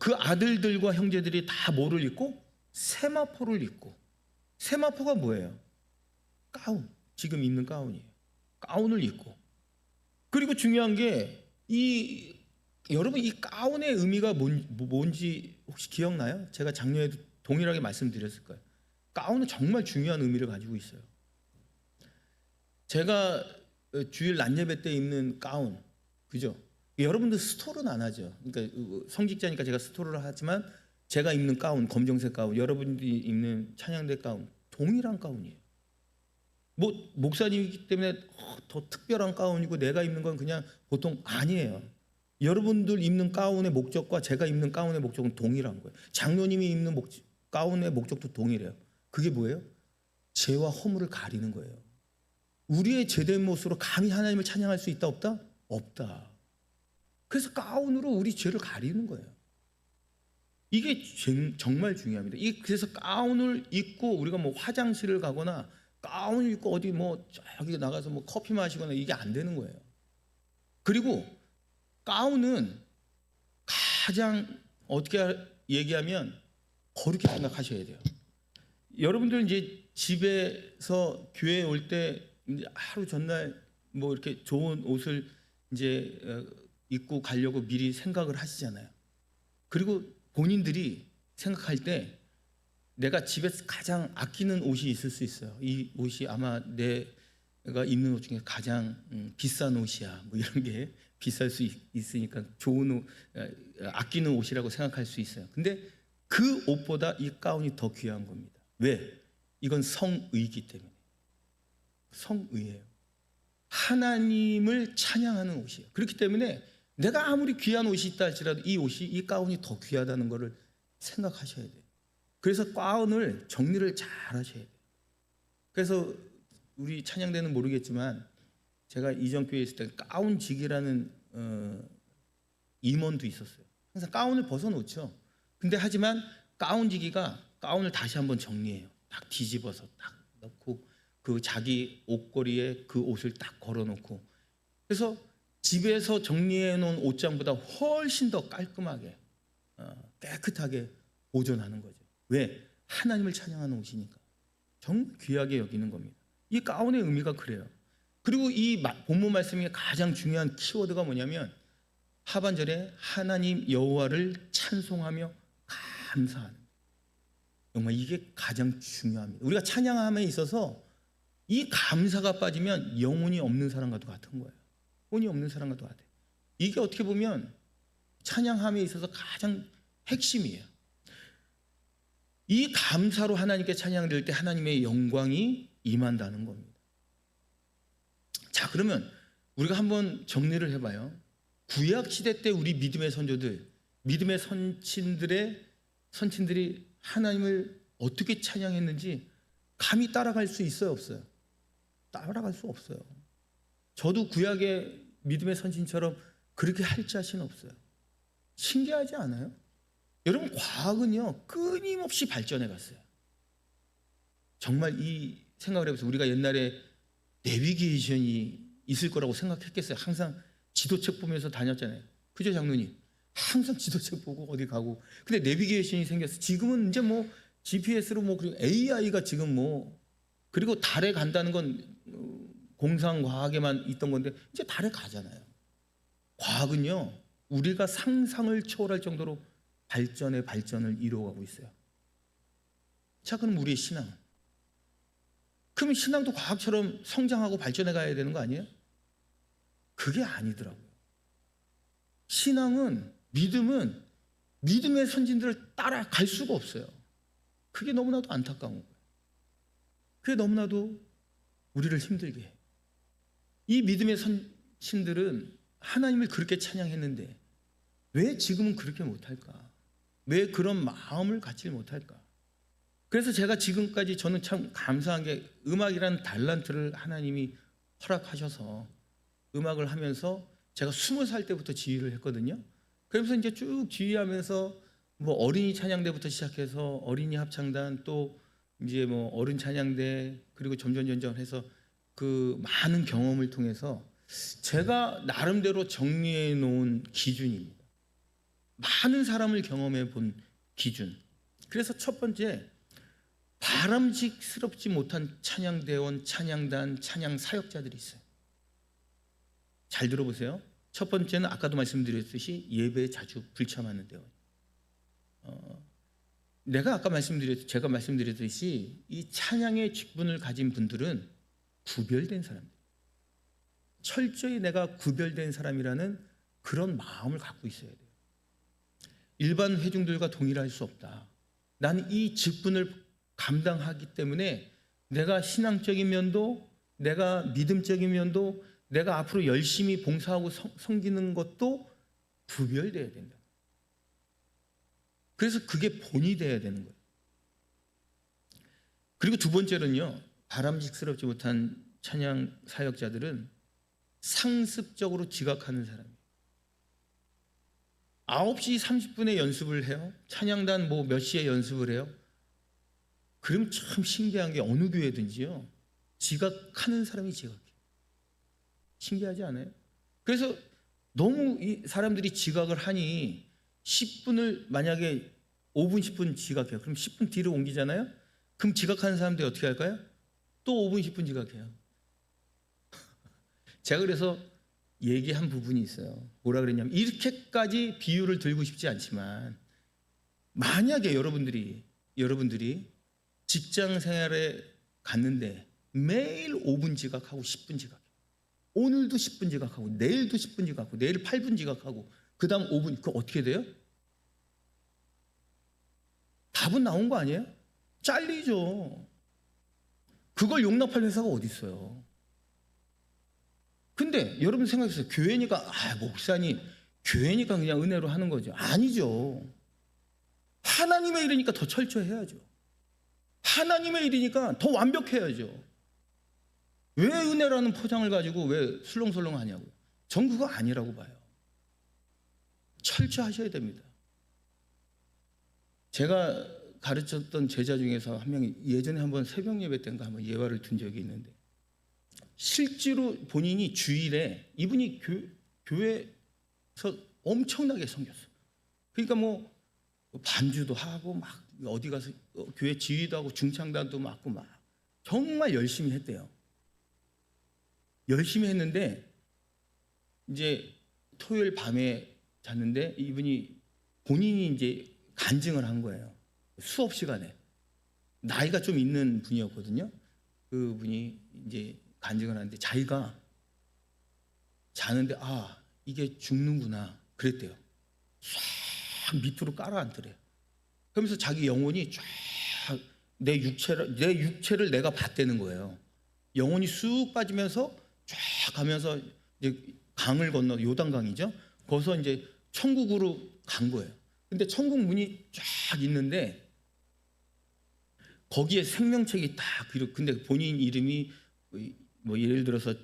그 아들들과 형제들이 다 뭐를 입고? 세마포를 입고. 세마포가 뭐예요? 가운. 지금 입는 가운이에요. 가운을 입고. 그리고 중요한 게 여러분 이 가운의 의미가 뭔지 혹시 기억나요? 제가 작년에도 동일하게 말씀드렸을 거예요. 가운은 정말 중요한 의미를 가지고 있어요. 제가 주일 낮 예배 때 입는 가운, 그죠? 여러분들 스토르는 안 하죠. 그러니까 성직자니까 제가 스토르를 하지만 제가 입는 가운, 검정색 가운, 여러분들이 입는 찬양대 가운 동일한 가운이에요. 뭐 목사님이기 때문에 더 특별한 가운이고 내가 입는 건 그냥 보통 아니에요. 여러분들 입는 가운의 목적과 제가 입는 가운의 목적은 동일한 거예요. 장로님이 입는 가운의 목적도 동일해요. 그게 뭐예요? 죄와 허물을 가리는 거예요. 우리의 죄된 모습으로 감히 하나님을 찬양할 수 있다 없다? 없다. 그래서 가운으로 우리 죄를 가리는 거예요. 이게 정말 중요합니다. 그래서 가운을 입고 우리가 뭐 화장실을 가거나 가운을 입고 어디 뭐 저기 나가서 뭐 커피 마시거나 이게 안 되는 거예요. 그리고 가운은 가장 어떻게 얘기하면 거룩히 생각하셔야 돼요. 여러분들 이제 집에서 교회에 올 때 하루 전날 뭐 이렇게 좋은 옷을 이제 입고 가려고 미리 생각을 하시잖아요. 그리고 본인들이 생각할 때 내가 집에서 가장 아끼는 옷이 있을 수 있어요. 이 옷이 아마 내가 입는 옷 중에 가장 비싼 옷이야. 뭐 이런 게 비쌀 수 있으니까 좋은 옷, 아끼는 옷이라고 생각할 수 있어요. 근데 그 옷보다 이 가운이 더 귀한 겁니다. 왜? 이건 성의이기 때문에. 성의예요. 하나님을 찬양하는 옷이에요. 그렇기 때문에 내가 아무리 귀한 옷이 있다 할지라도 이 가운이 더 귀하다는 것을 생각하셔야 돼요. 그래서 가운을 정리를 잘 하셔야 돼요. 그래서 우리 찬양대는 모르겠지만 제가 이전 교회에 있을 때 가운직이라는 임원도 있었어요. 항상 가운을 벗어놓죠. 근데 하지만 가운지기가 가운을 다시 한번 정리해요. 딱 뒤집어서 딱 넣고 그 자기 옷걸이에 그 옷을 딱 걸어놓고 그래서 집에서 정리해 놓은 옷장보다 훨씬 더 깔끔하게 깨끗하게 보존하는 거죠. 왜? 하나님을 찬양하는 옷이니까. 정말 귀하게 여기는 겁니다. 이 가운의 의미가 그래요. 그리고 이 본문 말씀의 가장 중요한 키워드가 뭐냐면 하반절에 하나님 여호와를 찬송하며 감사하는. 정말 이게 가장 중요합니다. 우리가 찬양함에 있어서 이 감사가 빠지면 영혼이 없는 사람과도 같은 거예요. 혼이 없는 사람과도 같아요. 이게 어떻게 보면 찬양함에 있어서 가장 핵심이에요. 이 감사로 하나님께 찬양될 때 하나님의 영광이 임한다는 겁니다. 자, 그러면 우리가 한번 정리를 해봐요. 구약 시대 때 우리 믿음의 선조들, 믿음의 선친들이 하나님을 어떻게 찬양했는지 감히 따라갈 수 있어요, 없어요? 따라갈 수 없어요. 저도 구약의 믿음의 선친처럼 그렇게 할 자신 없어요. 신기하지 않아요? 여러분, 과학은요 끊임없이 발전해 갔어요. 정말 이 생각을 해보세요. 우리가 옛날에 내비게이션이 있을 거라고 생각했겠어요? 항상 지도책 보면서 다녔잖아요. 그죠, 장로님? 항상 지도책 보고 어디 가고. 근데 내비게이션이 생겼어. 지금은 이제 뭐 GPS로 뭐 그리고 AI가 지금 뭐 그리고 달에 간다는 건 공상과학에만 있던 건데 이제 달에 가잖아요. 과학은요 우리가 상상을 초월할 정도로 발전의 발전을 이루어가고 있어요. 자, 그럼 우리의 신앙은? 그럼 신앙도 과학처럼 성장하고 발전해 가야 되는 거 아니에요? 그게 아니더라고요. 신앙은, 믿음은 믿음의 선진들을 따라갈 수가 없어요. 그게 너무나도 안타까운 거예요. 그게 너무나도 우리를 힘들게 해요. 이 믿음의 선진들은 하나님을 그렇게 찬양했는데 왜 지금은 그렇게 못할까? 왜 그런 마음을 갖지 못할까? 그래서 제가 지금까지 저는 참 감사한 게 음악이라는 달란트를 하나님이 허락하셔서 음악을 하면서 제가 20살 때부터 지휘를 했거든요. 그러면서 이제 쭉 지휘하면서 뭐 어린이 찬양대부터 시작해서 어린이 합창단, 또 이제 뭐 어른 찬양대, 그리고 점점 해서 그 많은 경험을 통해서 제가 나름대로 정리해 놓은 기준입니다. 많은 사람을 경험해 본 기준. 그래서 첫 번째, 바람직스럽지 못한 찬양대원, 찬양단, 찬양 사역자들이 있어요. 잘 들어보세요. 첫 번째는 아까도 말씀드렸듯이 예배에 자주 불참하는 대원. 제가 말씀드렸듯이 이 찬양의 직분을 가진 분들은 구별된 사람들. 철저히 내가 구별된 사람이라는 그런 마음을 갖고 있어야 돼요. 일반 회중들과 동일할 수 없다. 나는 이 직분을 감당하기 때문에 내가 신앙적인 면도, 내가 믿음적인 면도, 내가 앞으로 열심히 봉사하고 섬기는 것도 구별돼야 된다. 그래서 그게 본이 돼야 되는 거예요. 그리고 두 번째는요, 바람직스럽지 못한 찬양 사역자들은 상습적으로 지각하는 사람이에요. 9시 30분에 연습을 해요. 찬양단 뭐 몇 시에 연습을 해요. 그럼 참 신기한 게 어느 교회든지요, 지각하는 사람이 지각해요. 신기하지 않아요? 그래서 너무 이 사람들이 지각을 하니 10분을 만약에 5분 10분 지각해요. 그럼 10분 뒤로 옮기잖아요. 그럼 지각하는 사람들이 어떻게 할까요? 또 5분 10분 지각해요. 제가 그래서 얘기한 부분이 있어요. 뭐라 그랬냐면, 이렇게까지 비유를 들고 싶지 않지만 만약에 여러분들이 직장 생활에 갔는데 매일 5분 지각하고 10분 지각해요. 오늘도 10분 지각하고 내일도 10분 지각하고 내일 8분 지각하고 그 다음 5분, 그거 어떻게 돼요? 답은 나온 거 아니에요? 잘리죠. 그걸 용납할 회사가 어디 있어요? 근데 여러분 생각해보세요. 교회니까, 목사님 교회니까 그냥 은혜로 하는 거죠. 아니죠. 하나님의 일이니까 더 철저해야죠. 하나님의 일이니까 더 완벽해야죠. 왜 은혜라는 포장을 가지고 왜 술렁술렁 하냐고요. 전 그거 아니라고 봐요. 철저하셔야 됩니다. 제가 가르쳤던 제자 중에서 한 명이 예전에 한번 새벽 예배 때인가 한번 예화를 든 적이 있는데, 실제로 본인이 주일에 이분이 교회에서 엄청나게 섬겼어요. 그러니까 뭐 반주도 하고 막 어디 가서 교회 지휘도 하고 중창단도 맡고 막 정말 열심히 했대요. 열심히 했는데 이제 토요일 밤에 잤는데 이분이 본인이 이제 간증을 한 거예요. 수업 시간에. 나이가 좀 있는 분이었거든요. 그분이 이제 간증을 하는데 자기가 자는데 이게 죽는구나 그랬대요. 쫙 밑으로 깔아앉더래요. 그러면서 자기 영혼이 쫙 내 육체를 내가 봤다는 거예요. 영혼이 쑥 빠지면서 쫙 가면서 이제 강을 건너, 요단강이죠. 거기서 이제 천국으로 간 거예요. 근데 천국 문이 쫙 있는데 거기에 생명책이 딱, 근데 본인 이름이 뭐 예를 들어서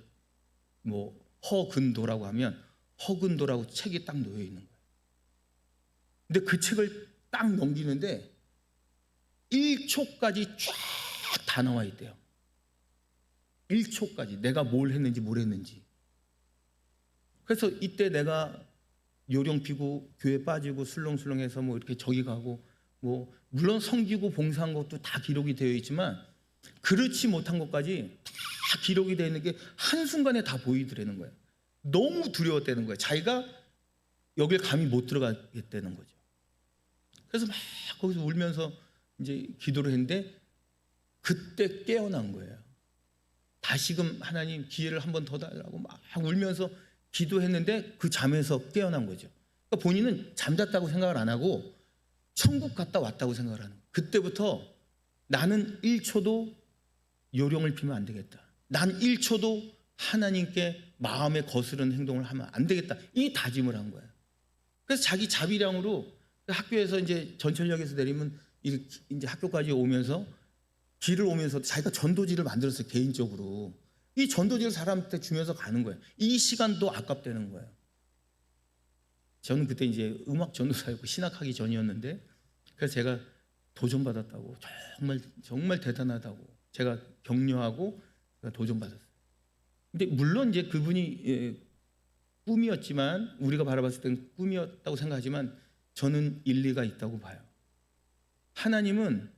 뭐 허근도라고 하면 허근도라고 책이 딱 놓여 있는 거예요. 근데 그 책을 딱 넘기는데 1초까지 쫙 다 나와 있대요. 1초까지 내가 뭘 했는지 뭘 했는지. 그래서 이때 내가 요령 피고 교회 빠지고 술렁술렁해서 뭐 이렇게 저기 가고 뭐 물론 섬기고 봉사한 것도 다 기록이 되어 있지만 그렇지 못한 것까지 다 기록이 되어 있는 게 한순간에 다 보이더라는 거예요. 너무 두려웠다는 거예요. 자기가 여길 감히 못 들어가겠다는 거죠. 그래서 막 거기서 울면서 이제 기도를 했는데 그때 깨어난 거예요. 다시금 하나님 기회를 한 번 더 달라고 막 울면서 기도했는데 그 잠에서 깨어난 거죠. 그러니까 본인은 잠잤다고 생각을 안 하고 천국 갔다 왔다고 생각을 하는 거예요. 그때부터 나는 1초도 요령을 피면 안 되겠다. 난 1초도 하나님께 마음에 거스르는 행동을 하면 안 되겠다. 이 다짐을 한 거예요. 그래서 자기 자비량으로 학교에서 이제 전철역에서 내리면 이제 학교까지 오면서 길을 오면서 자기가 전도지를 만들었어요. 개인적으로. 이 전도지를 사람한테 주면서 가는 거예요. 이 시간도 아깝다는 거예요. 저는 그때 이제 음악 전도사였고 신학하기 전이었는데 그래서 제가 도전받았다고 정말 대단하다고 제가 격려하고 도전받았어요. 근데 물론 이제 그분이 꿈이었지만 우리가 바라봤을 때는 꿈이었다고 생각하지만 저는 일리가 있다고 봐요. 하나님은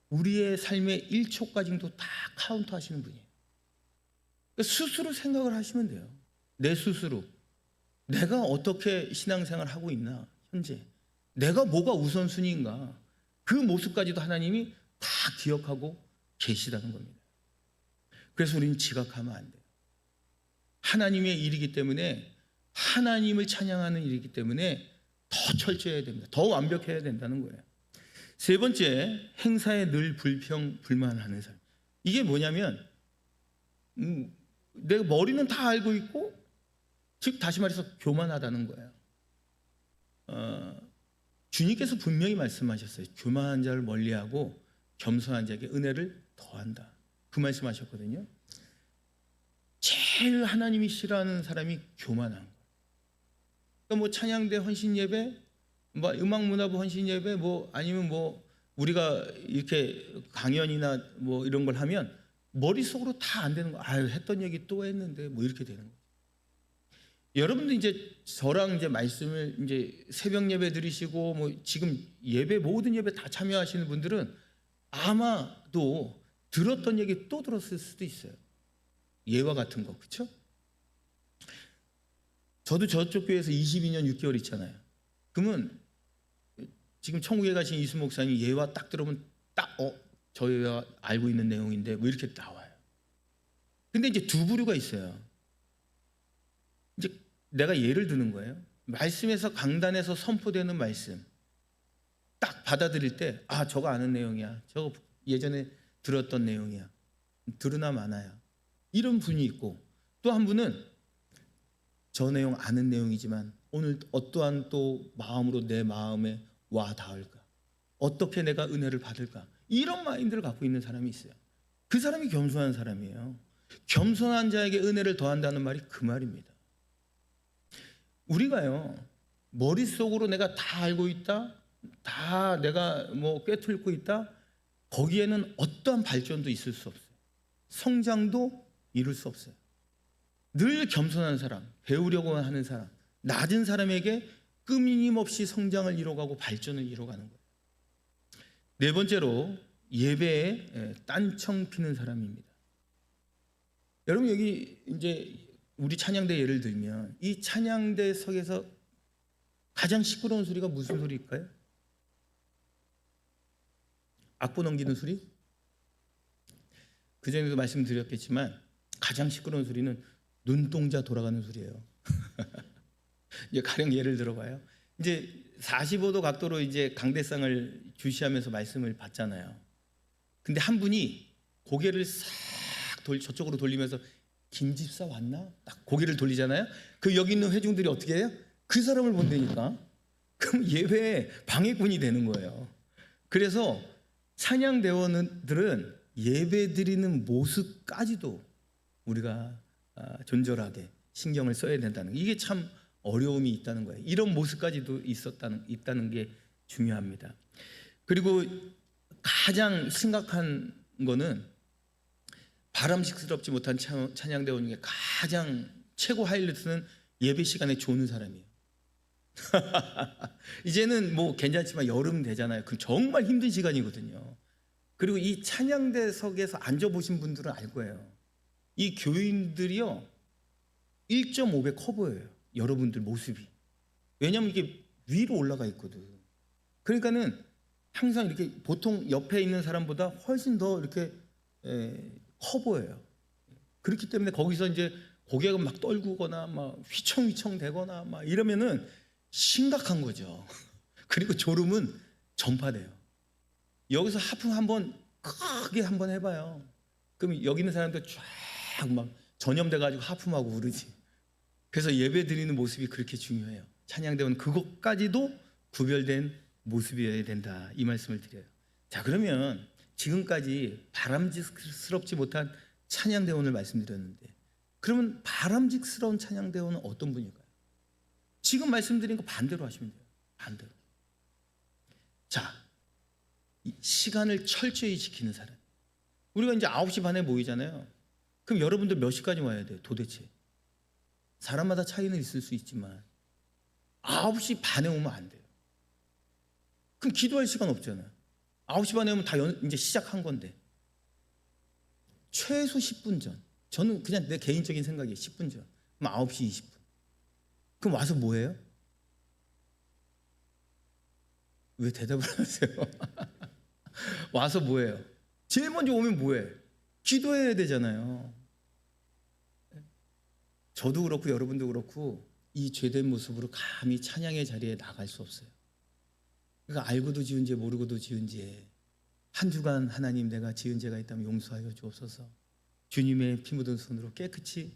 우리의 삶의 1초까지도 다 카운트 하시는 분이에요. 스스로 생각을 하시면 돼요. 내 스스로 내가 어떻게 신앙생활을 하고 있나 현재 내가 뭐가 우선순위인가 그 모습까지도 하나님이 다 기억하고 계시다는 겁니다. 그래서 우리는 지각하면 안 돼요. 하나님의 일이기 때문에 하나님을 찬양하는 일이기 때문에 더 철저해야 됩니다. 더 완벽해야 된다는 거예요. 세 번째, 행사에 늘 불평불만하는 사람. 이게 뭐냐면 내가 머리는 다 알고 있고 즉 다시 말해서 교만하다는 거예요. 주님께서 분명히 말씀하셨어요. 교만한 자를 멀리하고 겸손한 자에게 은혜를 더한다. 그 말씀하셨거든요. 제일 하나님이 싫어하는 사람이 교만한 거예요. 그러니까 뭐 찬양대 헌신 예배, 뭐 음악문화부 헌신 예배, 뭐 아니면 뭐 우리가 이렇게 강연이나 뭐 이런 걸 하면 머릿속으로 다 안 되는 거. 아유 했던 얘기 또 했는데 뭐 이렇게 되는 거예요. 여러분도 이제 저랑 이제 말씀을 이제 새벽 예배 드리시고 뭐 지금 예배 모든 예배 다 참여하시는 분들은 아마도 들었던 얘기 또 들었을 수도 있어요. 예와 같은 거, 그렇죠? 저도 저쪽 교회에서 22년 6개월 있잖아요. 그러면 지금 천국에 가신 이수 목사님 예와 딱 들으면 딱 저희가 알고 있는 내용인데 뭐 이렇게 나와요. 근데 이제 두 부류가 있어요. 이제 내가 예를 드는 거예요. 말씀에서 강단에서 선포되는 말씀 딱 받아들일 때 저거 아는 내용이야. 저거 예전에 들었던 내용이야. 들으나 마나야. 이런 분이 있고 또 한 분은 저 내용 아는 내용이지만 오늘 어떠한 또 마음으로 내 마음에 와 닿을까? 어떻게 내가 은혜를 받을까? 이런 마인드를 갖고 있는 사람이 있어요. 그 사람이 겸손한 사람이에요. 겸손한 자에게 은혜를 더한다는 말이 그 말입니다. 우리가요 머릿속으로 내가 다 알고 있다, 다 내가 뭐 꿰뚫고 있다, 거기에는 어떠한 발전도 있을 수 없어요. 성장도 이룰 수 없어요. 늘 겸손한 사람, 배우려고 하는 사람, 낮은 사람에게 끊임없이 성장을 이뤄가고 발전을 이뤄가는 거예요. 네 번째로 예배에 딴청 피는 사람입니다. 여러분 여기 이제 우리 찬양대 예를 들면 이 찬양대석에서 가장 시끄러운 소리가 무슨 소리일까요? 악보 넘기는 소리? 그전에도 말씀드렸겠지만 가장 시끄러운 소리는 눈동자 돌아가는 소리예요. 이제 가령 예를 들어봐요. 이제 45도 각도로 이제 강대상을 주시하면서 말씀을 받잖아요. 근데 한 분이 고개를 싹 저쪽으로 돌리면서 김 집사 왔나? 딱 고개를 돌리잖아요. 그 여기 있는 회중들이 어떻게 해요? 그 사람을 본다니까. 그럼 예배에 방해꾼이 되는 거예요. 그래서 찬양대원들은 예배 드리는 모습까지도 우리가 존절하게 신경을 써야 된다는, 이게 참 어려움이 있다는 거예요. 이런 모습까지도 있다는 게 중요합니다. 그리고 가장 심각한 거는 바람직스럽지 못한 찬양대원 중에 가장 최고 하이라이트는 예배 시간에 조는 사람이에요. 이제는 뭐 괜찮지만 여름 되잖아요. 그 정말 힘든 시간이거든요. 그리고 이 찬양대석에서 앉아보신 분들은 알 거예요. 이 교인들이요 1.5배 커 보여요. 여러분들 모습이. 왜냐하면 이게 위로 올라가 있거든. 그러니까는 항상 이렇게 보통 옆에 있는 사람보다 훨씬 더 이렇게 커 보여요. 그렇기 때문에 거기서 이제 고개가 막 떨구거나 막 휘청휘청 대거나 막 이러면은 심각한 거죠. 그리고 졸음은 전파돼요. 여기서 하품 한번 크게 한번 해봐요. 그럼 여기 있는 사람들 쫙 막 전염돼 가지고 하품하고 울으지. 그래서 예배 드리는 모습이 그렇게 중요해요. 찬양대원 그것까지도 구별된 모습이어야 된다, 이 말씀을 드려요. 자, 그러면 지금까지 바람직스럽지 못한 찬양대원을 말씀드렸는데, 그러면 바람직스러운 찬양대원은 어떤 분일까요? 지금 말씀드린 거 반대로 하시면 돼요. 반대로. 자, 이 시간을 철저히 지키는 사람. 우리가 이제 9시 반에 모이잖아요. 그럼 여러분들 몇 시까지 와야 돼요, 도대체? 사람마다 차이는 있을 수 있지만 9시 반에 오면 안 돼요. 그럼 기도할 시간 없잖아요. 9시 반에 오면 다 이제 시작한 건데. 최소 10분 전. 저는 그냥 내 개인적인 생각이에요. 10분 전. 그럼 9시 20분. 그럼 와서 뭐 해요? 왜 대답을 안 하세요? 와서 뭐 해요? 제일 먼저 오면 뭐 해? 기도해야 되잖아요. 저도 그렇고 여러분도 그렇고 이 죄된 모습으로 감히 찬양의 자리에 나갈 수 없어요. 그러니까 알고도 지은 죄 모르고도 지은 죄, 한 주간 하나님 내가 지은 죄가 있다면 용서하여 주옵소서. 주님의 피 묻은 손으로 깨끗이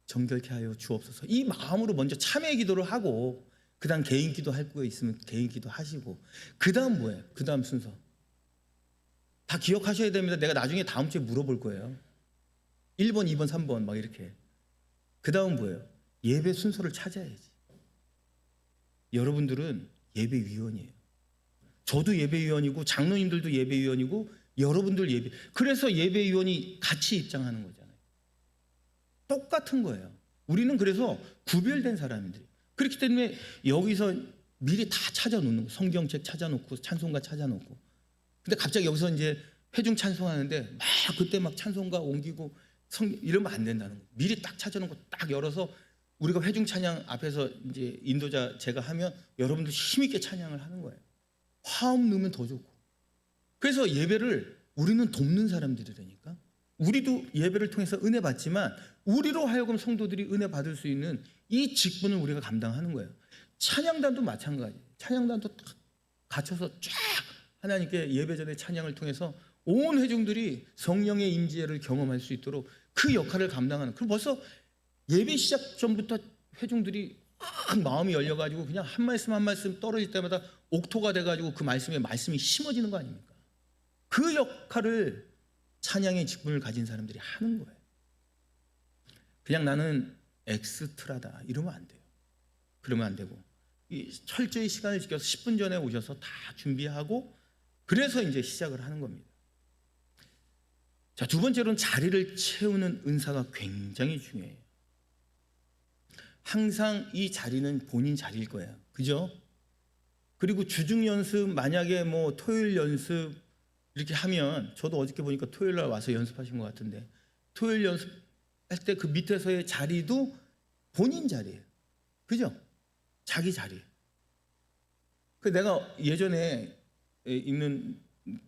정결케 하여 주옵소서. 이 마음으로 먼저 참회 기도를 하고, 그 다음 개인 기도 할 거 있으면 개인 기도 하시고, 그 다음 뭐예요? 그 다음 순서 다 기억하셔야 됩니다. 내가 나중에 다음 주에 물어볼 거예요. 1번, 2번, 3번 막 이렇게. 그 다음 뭐예요? 예배 순서를 찾아야지. 여러분들은 예배위원이에요. 저도 예배위원이고 장로님들도 예배위원이고 여러분들 예배. 그래서 예배위원이 같이 입장하는 거잖아요. 똑같은 거예요. 우리는 그래서 구별된 사람들이에요. 그렇기 때문에 여기서 미리 다 찾아놓는 거. 성경책 찾아놓고 찬송가 찾아놓고. 근데 갑자기 여기서 이제 회중 찬송하는데 막 그때 막 찬송가 옮기고 이러면 안 된다는 거예요. 미리 딱 찾아놓고 딱 열어서 우리가 회중 찬양 앞에서 이제 인도자 제가 하면 여러분들 힘있게 찬양을 하는 거예요. 화음 넣으면 더 좋고. 그래서 예배를 우리는 돕는 사람들이라니까. 우리도 예배를 통해서 은혜 받지만 우리로 하여금 성도들이 은혜 받을 수 있는 이 직분을 우리가 감당하는 거예요. 찬양단도 마찬가지예요. 찬양단도 딱 갇혀서 쫙 하나님께 예배 전에 찬양을 통해서 온 회중들이 성령의 임재를 경험할 수 있도록 그 역할을 감당하는. 그럼 벌써 예배 시작 전부터 회중들이 막 마음이 열려가지고 그냥 한 말씀 한 말씀 떨어질 때마다 옥토가 돼가지고 그 말씀이 심어지는 거 아닙니까? 그 역할을 찬양의 직분을 가진 사람들이 하는 거예요. 그냥 나는 엑스트라다 이러면 안 돼요. 그러면 안 되고 이 철저히 시간을 지켜서 10분 전에 오셔서 다 준비하고 그래서 이제 시작을 하는 겁니다. 자, 두 번째로는 자리를 채우는 은사가 굉장히 중요해요. 항상 이 자리는 본인 자리일 거예요. 그죠? 그리고 주중 연습, 만약에 뭐 토요일 연습 이렇게 하면, 저도 어저께 보니까 토요일 날 와서 연습하신 것 같은데, 토요일 연습할 때 그 밑에서의 자리도 본인 자리예요. 그죠? 자기 자리. 그 내가 예전에 있는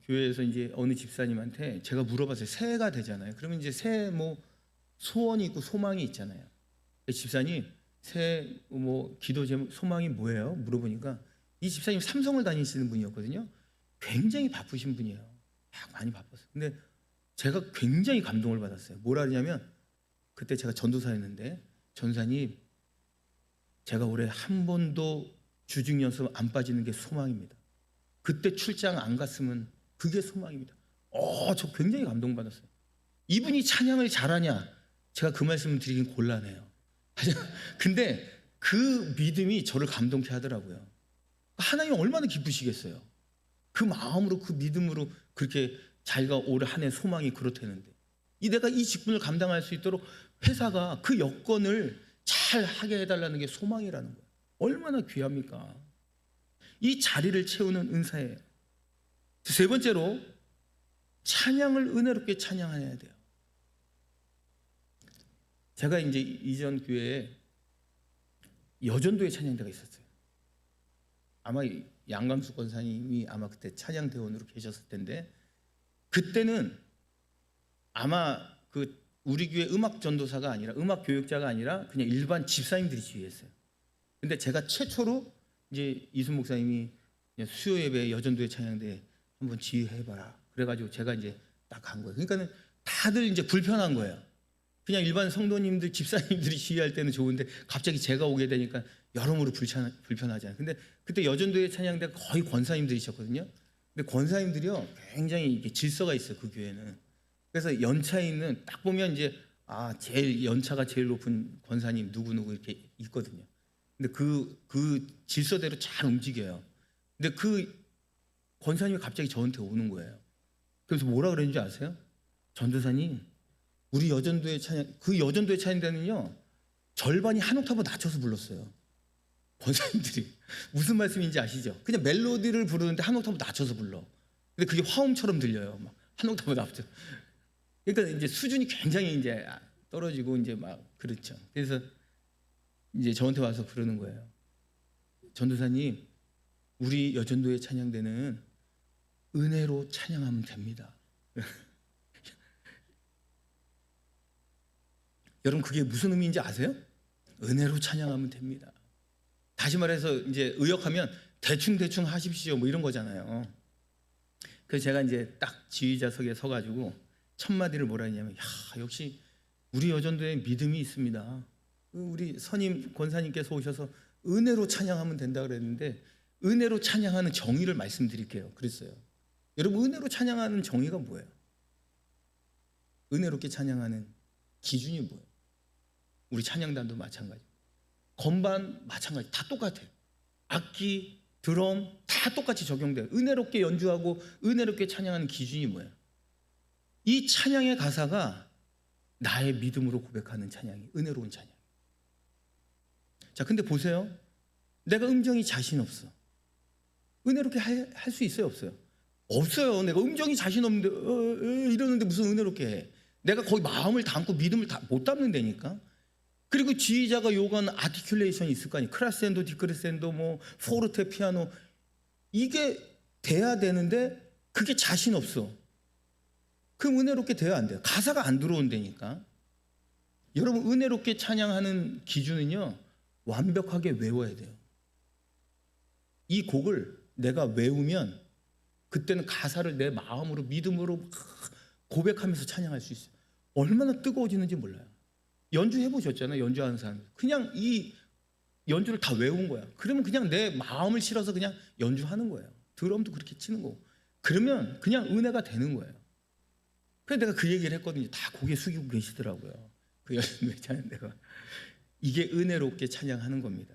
교회에서 이제 어느 집사님한테 제가 물어봤어요. 새해가 되잖아요. 그러면 이제 새해 뭐 소원이 있고 소망이 있잖아요. 집사님 새해 뭐 기도 제목 소망이 뭐예요? 물어보니까 이 집사님 삼성을 다니시는 분이었거든요. 굉장히 바쁘신 분이에요. 많이 바빴어요. 근데 제가 굉장히 감동을 받았어요. 뭐라 하냐면 그때 제가 전도사였는데, 전사님 제가 올해 한 번도 주중 연습 안 빠지는 게 소망입니다. 그때 출장 안 갔으면 그게 소망입니다. 저 굉장히 감동받았어요. 이분이 찬양을 잘하냐? 제가 그 말씀을 드리긴 곤란해요. 근데 그 믿음이 저를 감동케 하더라고요. 하나님 얼마나 기쁘시겠어요. 그 마음으로 그 믿음으로 그렇게 자기가 올 한 해 소망이 그렇다는데 내가 이 직분을 감당할 수 있도록 회사가 그 여건을 잘 하게 해달라는 게 소망이라는 거예요. 얼마나 귀합니까? 이 자리를 채우는 은사예요. 세 번째로 찬양을 은혜롭게 찬양해야 돼요. 제가 이제 이전 교회에 여전도의 찬양대가 있었어요. 아마 양광수 권사님이 아마 그때 찬양대원으로 계셨을 텐데 그때는 아마 그 우리 교회 음악 전도사가 아니라 음악 교육자가 아니라 그냥 일반 집사님들이 지휘했어요. 근데 제가 최초로 이제 이순 목사님이 수요 예배 여전도의 찬양대 한번 지휘해봐라. 그래가지고 제가 이제 딱 간 거예요. 그러니까는 다들 이제 불편한 거예요. 그냥 일반 성도님들 집사님들이 지휘할 때는 좋은데 갑자기 제가 오게 되니까 여러모로 불편하잖아요. 근데 그때 여전도의 찬양대가 거의 권사님들이셨거든요. 근데 권사님들이요 굉장히 이게 질서가 있어요. 그 교회는. 그래서 연차에 있는 딱 보면 이제 제일 연차가 제일 높은 권사님 누구 이렇게 있거든요. 근데 그 질서대로 잘 움직여요. 근데 그 권사님이 갑자기 저한테 오는 거예요. 그래서 뭐라 그랬는지 아세요? 전도사님, 우리 여전도의 찬양, 그 여전도의 찬양대는요 절반이 한 옥타브 낮춰서 불렀어요. 권사님들이 무슨 말씀인지 아시죠? 그냥 멜로디를 부르는데 한 옥타브 낮춰서 불러. 근데 그게 화음처럼 들려요. 막 한 옥타브 낮춰. 그러니까 이제 수준이 굉장히 이제 떨어지고 이제 막 그렇죠. 그래서 이제 저한테 와서 그러는 거예요. 전도사님, 우리 여전도의 찬양대는 은혜로 찬양하면 됩니다. 여러분 그게 무슨 의미인지 아세요? 은혜로 찬양하면 됩니다. 다시 말해서 이제 의역하면 대충 하십시오 뭐 이런 거잖아요. 그래서 제가 이제 딱 지휘자석에 서가지고 첫 마디를 뭐라 했냐면 역시 우리 여전도에 믿음이 있습니다. 우리 선임 권사님께서 오셔서 은혜로 찬양하면 된다 그랬는데 은혜로 찬양하는 정의를 말씀드릴게요. 그랬어요. 여러분 은혜로 찬양하는 정의가 뭐예요? 은혜롭게 찬양하는 기준이 뭐예요? 우리 찬양단도 마찬가지, 건반 마찬가지, 다 똑같아요. 악기, 드럼 다 똑같이 적용돼요. 은혜롭게 연주하고 은혜롭게 찬양하는 기준이 뭐예요? 이 찬양의 가사가 나의 믿음으로 고백하는 찬양이 은혜로운 찬양. 자, 근데 보세요. 내가 음정이 자신 없어. 은혜롭게 할 수 있어요, 없어요? 없어요. 내가 음정이 자신 없는데 이러는데 무슨 은혜롭게 해? 내가 거의 마음을 담고 믿음을 못 담는다니까. 그리고 지휘자가 요구하는 아티큘레이션이 있을 거 아니에요. 크라센도, 디크레센도, 뭐 포르테, 피아노 이게 돼야 되는데 그게 자신 없어. 그럼 은혜롭게 돼야 안 돼요. 가사가 안 들어온다니까. 여러분 은혜롭게 찬양하는 기준은요 완벽하게 외워야 돼요. 이 곡을 내가 외우면 그때는 가사를 내 마음으로 믿음으로 고백하면서 찬양할 수 있어요. 얼마나 뜨거워지는지 몰라요. 연주해 보셨잖아요. 연주하는 사람 그냥 이 연주를 다 외운 거야. 그러면 그냥 내 마음을 실어서 그냥 연주하는 거예요. 드럼도 그렇게 치는 거고. 그러면 그냥 은혜가 되는 거예요. 그래서 내가 그 얘기를 했거든요. 다 고개 숙이고 계시더라고요. 그 연주회 찬양대가 이게 은혜롭게 찬양하는 겁니다.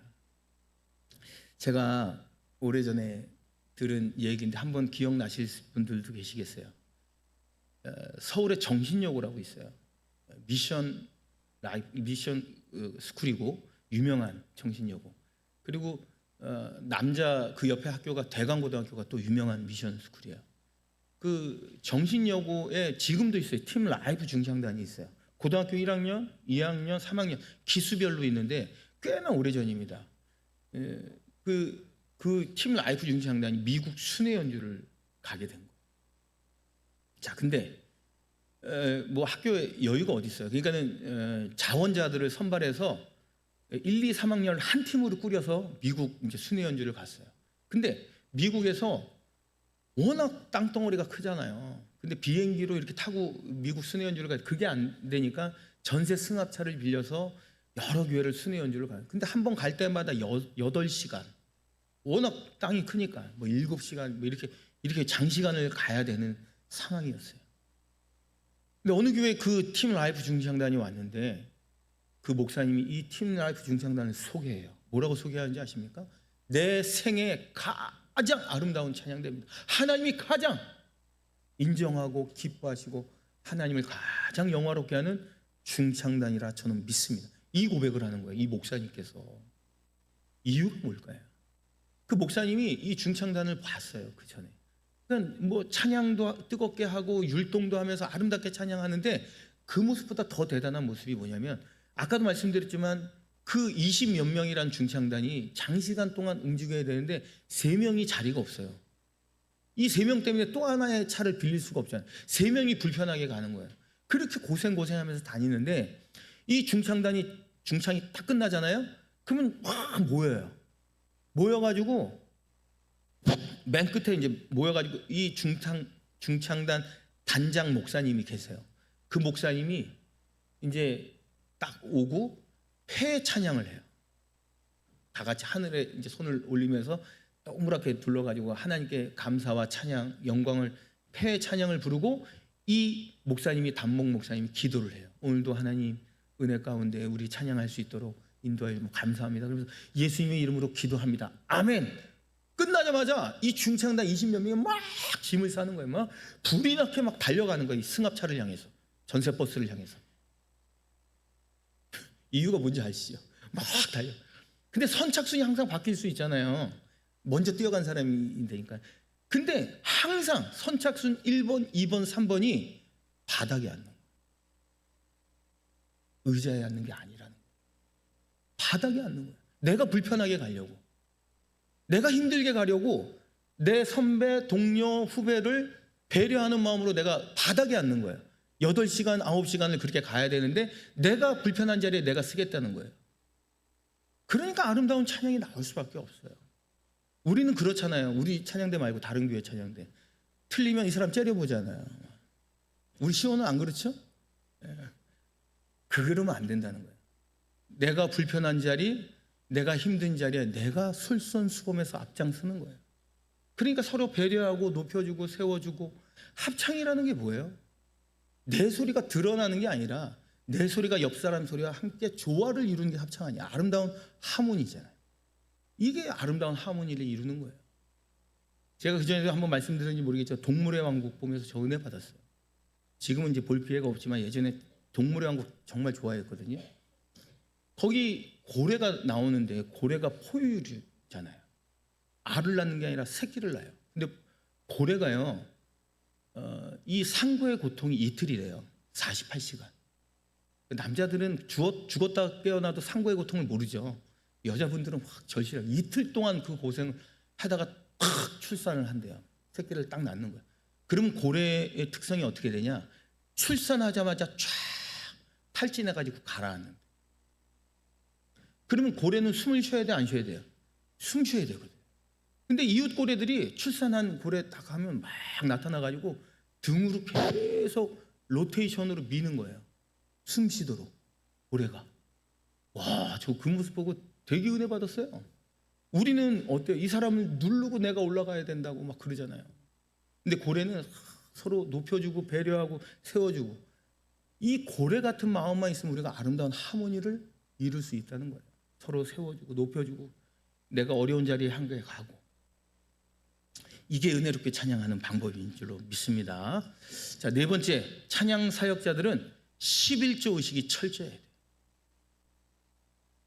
제가 오래전에 들은 얘기인데 한번 기억나실 분들도 계시겠어요. 서울에 정신여고라고 있어요. 미션 스쿨이고 유명한 정신여고. 그리고 남자 그 옆에 학교가 대강고등학교가 또 유명한 미션 스쿨이에요. 그 정신여고에 지금도 있어요. 팀 라이프 중창단이 있어요. 고등학교 1학년, 2학년, 3학년 기수별로 있는데 꽤나 오래전입니다. 그 팀 라이프 중창단이 미국 순회 연주를 가게 된 거예요. 자, 근데 뭐 학교에 여유가 어디 있어요? 그러니까는 자원자들을 선발해서 1, 2, 3학년을 한 팀으로 꾸려서 미국 이제 순회 연주를 갔어요. 근데 미국에서 워낙 땅덩어리가 크잖아요. 근데 비행기로 이렇게 타고 미국 순회 연주를 가요. 그게 안 되니까 전세 승합차를 빌려서 여러 교회를 순회 연주를 가요. 근데 한 번 갈 때마다 8시간. 워낙 땅이 크니까 뭐 7시간 뭐 이렇게 장시간을 가야 되는 상황이었어요. 근데 어느 교회 그 팀 라이프 중창단이 왔는데 그 목사님이 이 팀 라이프 중창단을 소개해요. 뭐라고 소개하는지 아십니까? 내 생애 가장 아름다운 찬양대입니다. 하나님이 가장 인정하고 기뻐하시고 하나님을 가장 영화롭게 하는 중창단이라 저는 믿습니다. 이 고백을 하는 거예요. 이 목사님께서. 이유가 뭘까요? 그 목사님이 이 중창단을 봤어요. 그 전에. 그러니까 뭐 찬양도 뜨겁게 하고 율동도 하면서 아름답게 찬양하는데 그 모습보다 더 대단한 모습이 뭐냐면 아까도 말씀드렸지만 그 20몇 명이란 중창단이 장시간 동안 움직여야 되는데 3명이 자리가 없어요. 이 3명 때문에 또 하나의 차를 빌릴 수가 없잖아요. 3명이 불편하게 가는 거예요. 그렇게 고생하면서 다니는데 이 중창이 딱 끝나잖아요. 그러면 막 모여요. 모여가지고 맨 끝에 이제 모여가지고 이 중창단 단장 목사님이 계세요. 그 목사님이 이제 딱 오고 폐 찬양을 해요. 다 같이 하늘에 이제 손을 올리면서 동그랗게 둘러가지고 하나님께 감사와 찬양, 영광을 폐 찬양을 부르고 이 목사님이 단목 목사님이 기도를 해요. 오늘도 하나님 은혜 가운데 우리 찬양할 수 있도록 인도하여 감사합니다. 그러면서 예수님의 이름으로 기도합니다. 아멘. 끝나자마자 이 중창단 20몇 명이 막 짐을 싸는 거예요. 막 불이 나게 막 달려가는 거예요. 승합차를 향해서, 전세버스를 향해서. 이유가 뭔지 아시죠? 막 달려. 근데 선착순이 항상 바뀔 수 있잖아요. 먼저 뛰어간 사람이 되니까. 근데 항상 선착순 1번, 2번, 3번이 바닥에 앉는 거예요. 의자에 앉는 게 아니라는 거예요. 바닥에 앉는 거예요. 내가 불편하게 가려고, 내가 힘들게 가려고 내 선배, 동료, 후배를 배려하는 마음으로 내가 바닥에 앉는 거예요. 8시간, 9시간을 그렇게 가야 되는데 내가 불편한 자리에 내가 쓰겠다는 거예요. 그러니까 아름다운 찬양이 나올 수밖에 없어요. 우리는 그렇잖아요. 우리 찬양대 말고 다른 교회 찬양대. 틀리면 이 사람 째려보잖아요. 우리 시원은 안 그렇죠? 그러면 안 된다는 거예요. 내가 불편한 자리, 내가 힘든 자리에 내가 솔선수범해서 앞장서는 거예요. 그러니까 서로 배려하고 높여주고 세워주고. 합창이라는 게 뭐예요? 내 소리가 드러나는 게 아니라 내 소리가 옆 사람 소리와 함께 조화를 이루는 게 합창 아니야. 아름다운 하모니잖아요. 이게 아름다운 하모니를 이루는 거예요. 제가 그전에도 한번 말씀드렸는지 모르겠지만 동물의 왕국 보면서 저 은혜 받았어요. 지금은 이제 볼 기회가 없지만 예전에 동물의 왕국 정말 좋아했거든요. 거기 고래가 나오는데 고래가 포유류잖아요. 알을 낳는 게 아니라 새끼를 낳아요. 근데 고래가요, 이 상고의 고통이 이틀이래요. 48시간. 남자들은 죽었다 깨어나도 상고의 고통을 모르죠. 여자분들은 확 절실하게 이틀 동안 그 고생을 하다가 팍 출산을 한대요. 새끼를 딱 낳는 거예요. 그럼 고래의 특성이 어떻게 되냐? 출산하자마자 쫙 탈진해가지고 가라앉는. 그러면 고래는 숨을 쉬어야 돼, 안 쉬어야 돼요? 숨 쉬어야 되거든요. 근데 이웃 고래들이 출산한 고래 딱 하면 막 나타나가지고 등으로 계속 로테이션으로 미는 거예요. 숨 쉬도록 고래가. 와, 저 그 모습 보고 되게 은혜 받았어요. 우리는 어때요? 이 사람을 누르고 내가 올라가야 된다고 막 그러잖아요. 근데 고래는 서로 높여주고 배려하고 세워주고. 이 고래 같은 마음만 있으면 우리가 아름다운 하모니를 이룰 수 있다는 거예요. 서로 세워주고 높여주고 내가 어려운 자리에 한가에 가고. 이게 은혜롭게 찬양하는 방법인 줄로 믿습니다. 자, 네 번째, 찬양 사역자들은 11조 의식이 철저해야 돼요.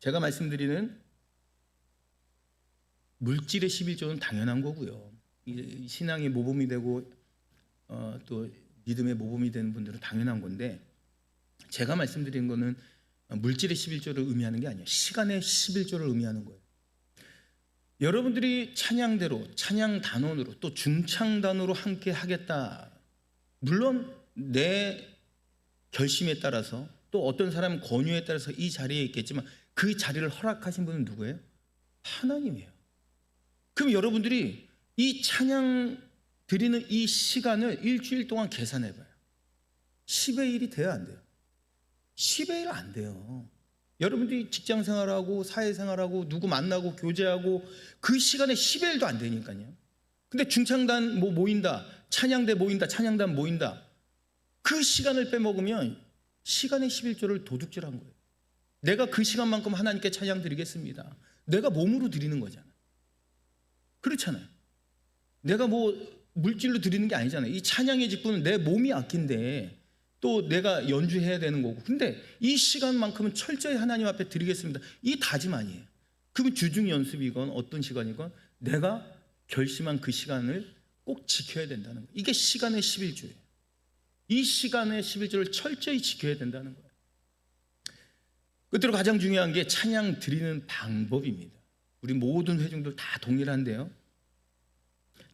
제가 말씀드리는 물질의 11조는 당연한 거고요. 신앙의 모범이 되고 또 믿음의 모범이 되는 분들은 당연한 건데, 제가 말씀드리는 거는 물질의 11조를 의미하는 게 아니에요. 시간의 11조를 의미하는 거예요. 여러분들이 찬양대로, 찬양 단원으로, 또 중창단으로 함께 하겠다. 물론 내 결심에 따라서, 또 어떤 사람 권유에 따라서 이 자리에 있겠지만 그 자리를 허락하신 분은 누구예요? 하나님이에요. 그럼 여러분들이 이 찬양 드리는 이 시간을 일주일 동안 계산해 봐요. 10의 1이 돼야 안 돼요? 10의 1 안 돼요. 여러분들이 직장 생활하고 사회 생활하고 누구 만나고 교제하고 그 시간에 10의 1도 안 되니까요. 근데 중창단 뭐 모인다, 찬양대 모인다, 찬양단 모인다. 그 시간을 빼먹으면 시간의 11조를 도둑질한 거예요. 내가 그 시간만큼 하나님께 찬양 드리겠습니다. 내가 몸으로 드리는 거잖아. 그렇잖아요. 내가 뭐 물질로 드리는 게 아니잖아요. 이 찬양의 직분은 내 몸이 악기인데 또 내가 연주해야 되는 거고. 근데 이 시간만큼은 철저히 하나님 앞에 드리겠습니다. 이 다짐 아니에요. 그러면 주중 연습이건 어떤 시간이건 내가 결심한 그 시간을 꼭 지켜야 된다는 거예요. 이게 시간의 11조예요. 이 시간의 11조를 철저히 지켜야 된다는 거예요. 끝으로 가장 중요한 게 찬양 드리는 방법입니다. 우리 모든 회중들 다 동일한데요.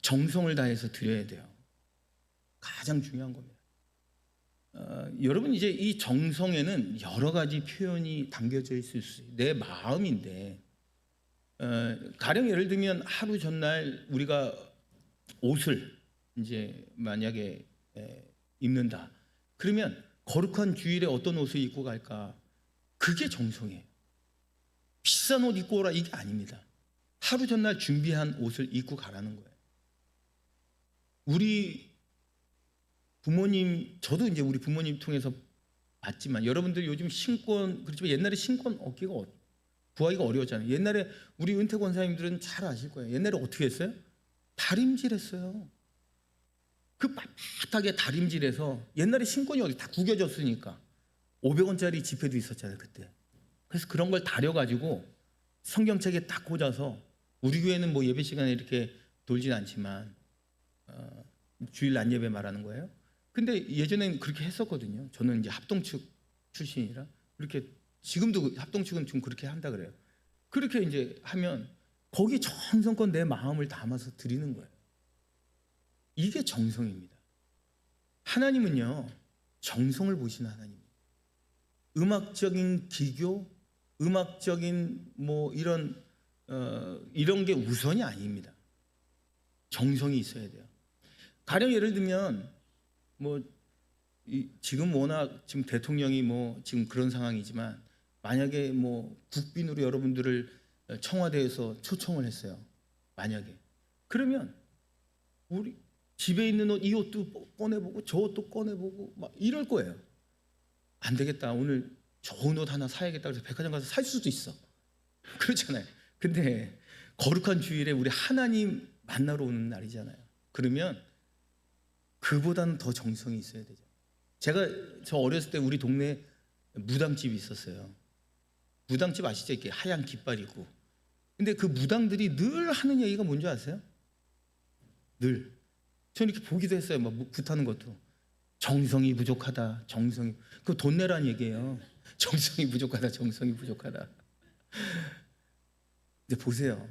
정성을 다해서 드려야 돼요. 가장 중요한 겁니다. 여러분 이제 이 정성에는 여러 가지 표현이 담겨져 있을 수 있어요. 내 마음인데 가령 예를 들면 하루 전날 우리가 옷을 이제 만약에 입는다. 그러면 거룩한 주일에 어떤 옷을 입고 갈까? 그게 정성이에요. 비싼 옷 입고 오라 이게 아닙니다. 하루 전날 준비한 옷을 입고 가라는 거예요. 우리 부모님, 저도 이제 우리 부모님 통해서 봤지만 여러분들 요즘 신권, 그렇지만 옛날에 신권 얻기가 구하기가 어려웠잖아요. 옛날에 우리 은퇴 권사님들은 잘 아실 거예요. 옛날에 어떻게 했어요? 다림질했어요. 그 빳빳하게 다림질해서 옛날에 신권이 어디 다 구겨졌으니까 500원짜리 지폐도 있었잖아요 그때. 그래서 그런 걸 다려가지고 성경책에 딱 꽂아서 우리 교회는 뭐 예배 시간에 이렇게 돌진 않지만 주일 낮 예배 말하는 거예요. 근데 예전엔 그렇게 했었거든요. 저는 이제 합동측 출신이라 그렇게 지금도 합동측은 좀 그렇게 한다 그래요. 그렇게 이제 하면 거기 정성껏 내 마음을 담아서 드리는 거예요. 이게 정성입니다. 하나님은요 정성을 보시는 하나님입니다. 음악적인 기교, 음악적인 뭐 이런 게 우선이 아닙니다. 정성이 있어야 돼요. 가령 예를 들면 뭐 지금 워낙 지금 대통령이 뭐 지금 그런 상황이지만 만약에 뭐 국빈으로 여러분들을 청와대에서 초청을 했어요. 만약에 그러면 우리 집에 있는 옷 이 옷도 꺼내보고 저 옷도 꺼내보고 막 이럴 거예요. 안 되겠다. 오늘 좋은 옷 하나 사야겠다. 그래서 백화점 가서 살 수도 있어. 그렇잖아요. 근데 거룩한 주일에 우리 하나님 만나러 오는 날이잖아요. 그러면 그보다는 더 정성이 있어야 되죠. 저 어렸을 때 우리 동네에 무당집이 있었어요. 무당집 아시죠? 이렇게 하얀 깃발 있고. 근데 그 무당들이 늘 하는 얘기가 뭔지 아세요? 늘. 저는 이렇게 보기도 했어요. 막 굿하는 것도. 정성이 부족하다. 정성이. 그거 돈 내라는 얘기예요. 정성이 부족하다. 정성이 부족하다. 근데 보세요.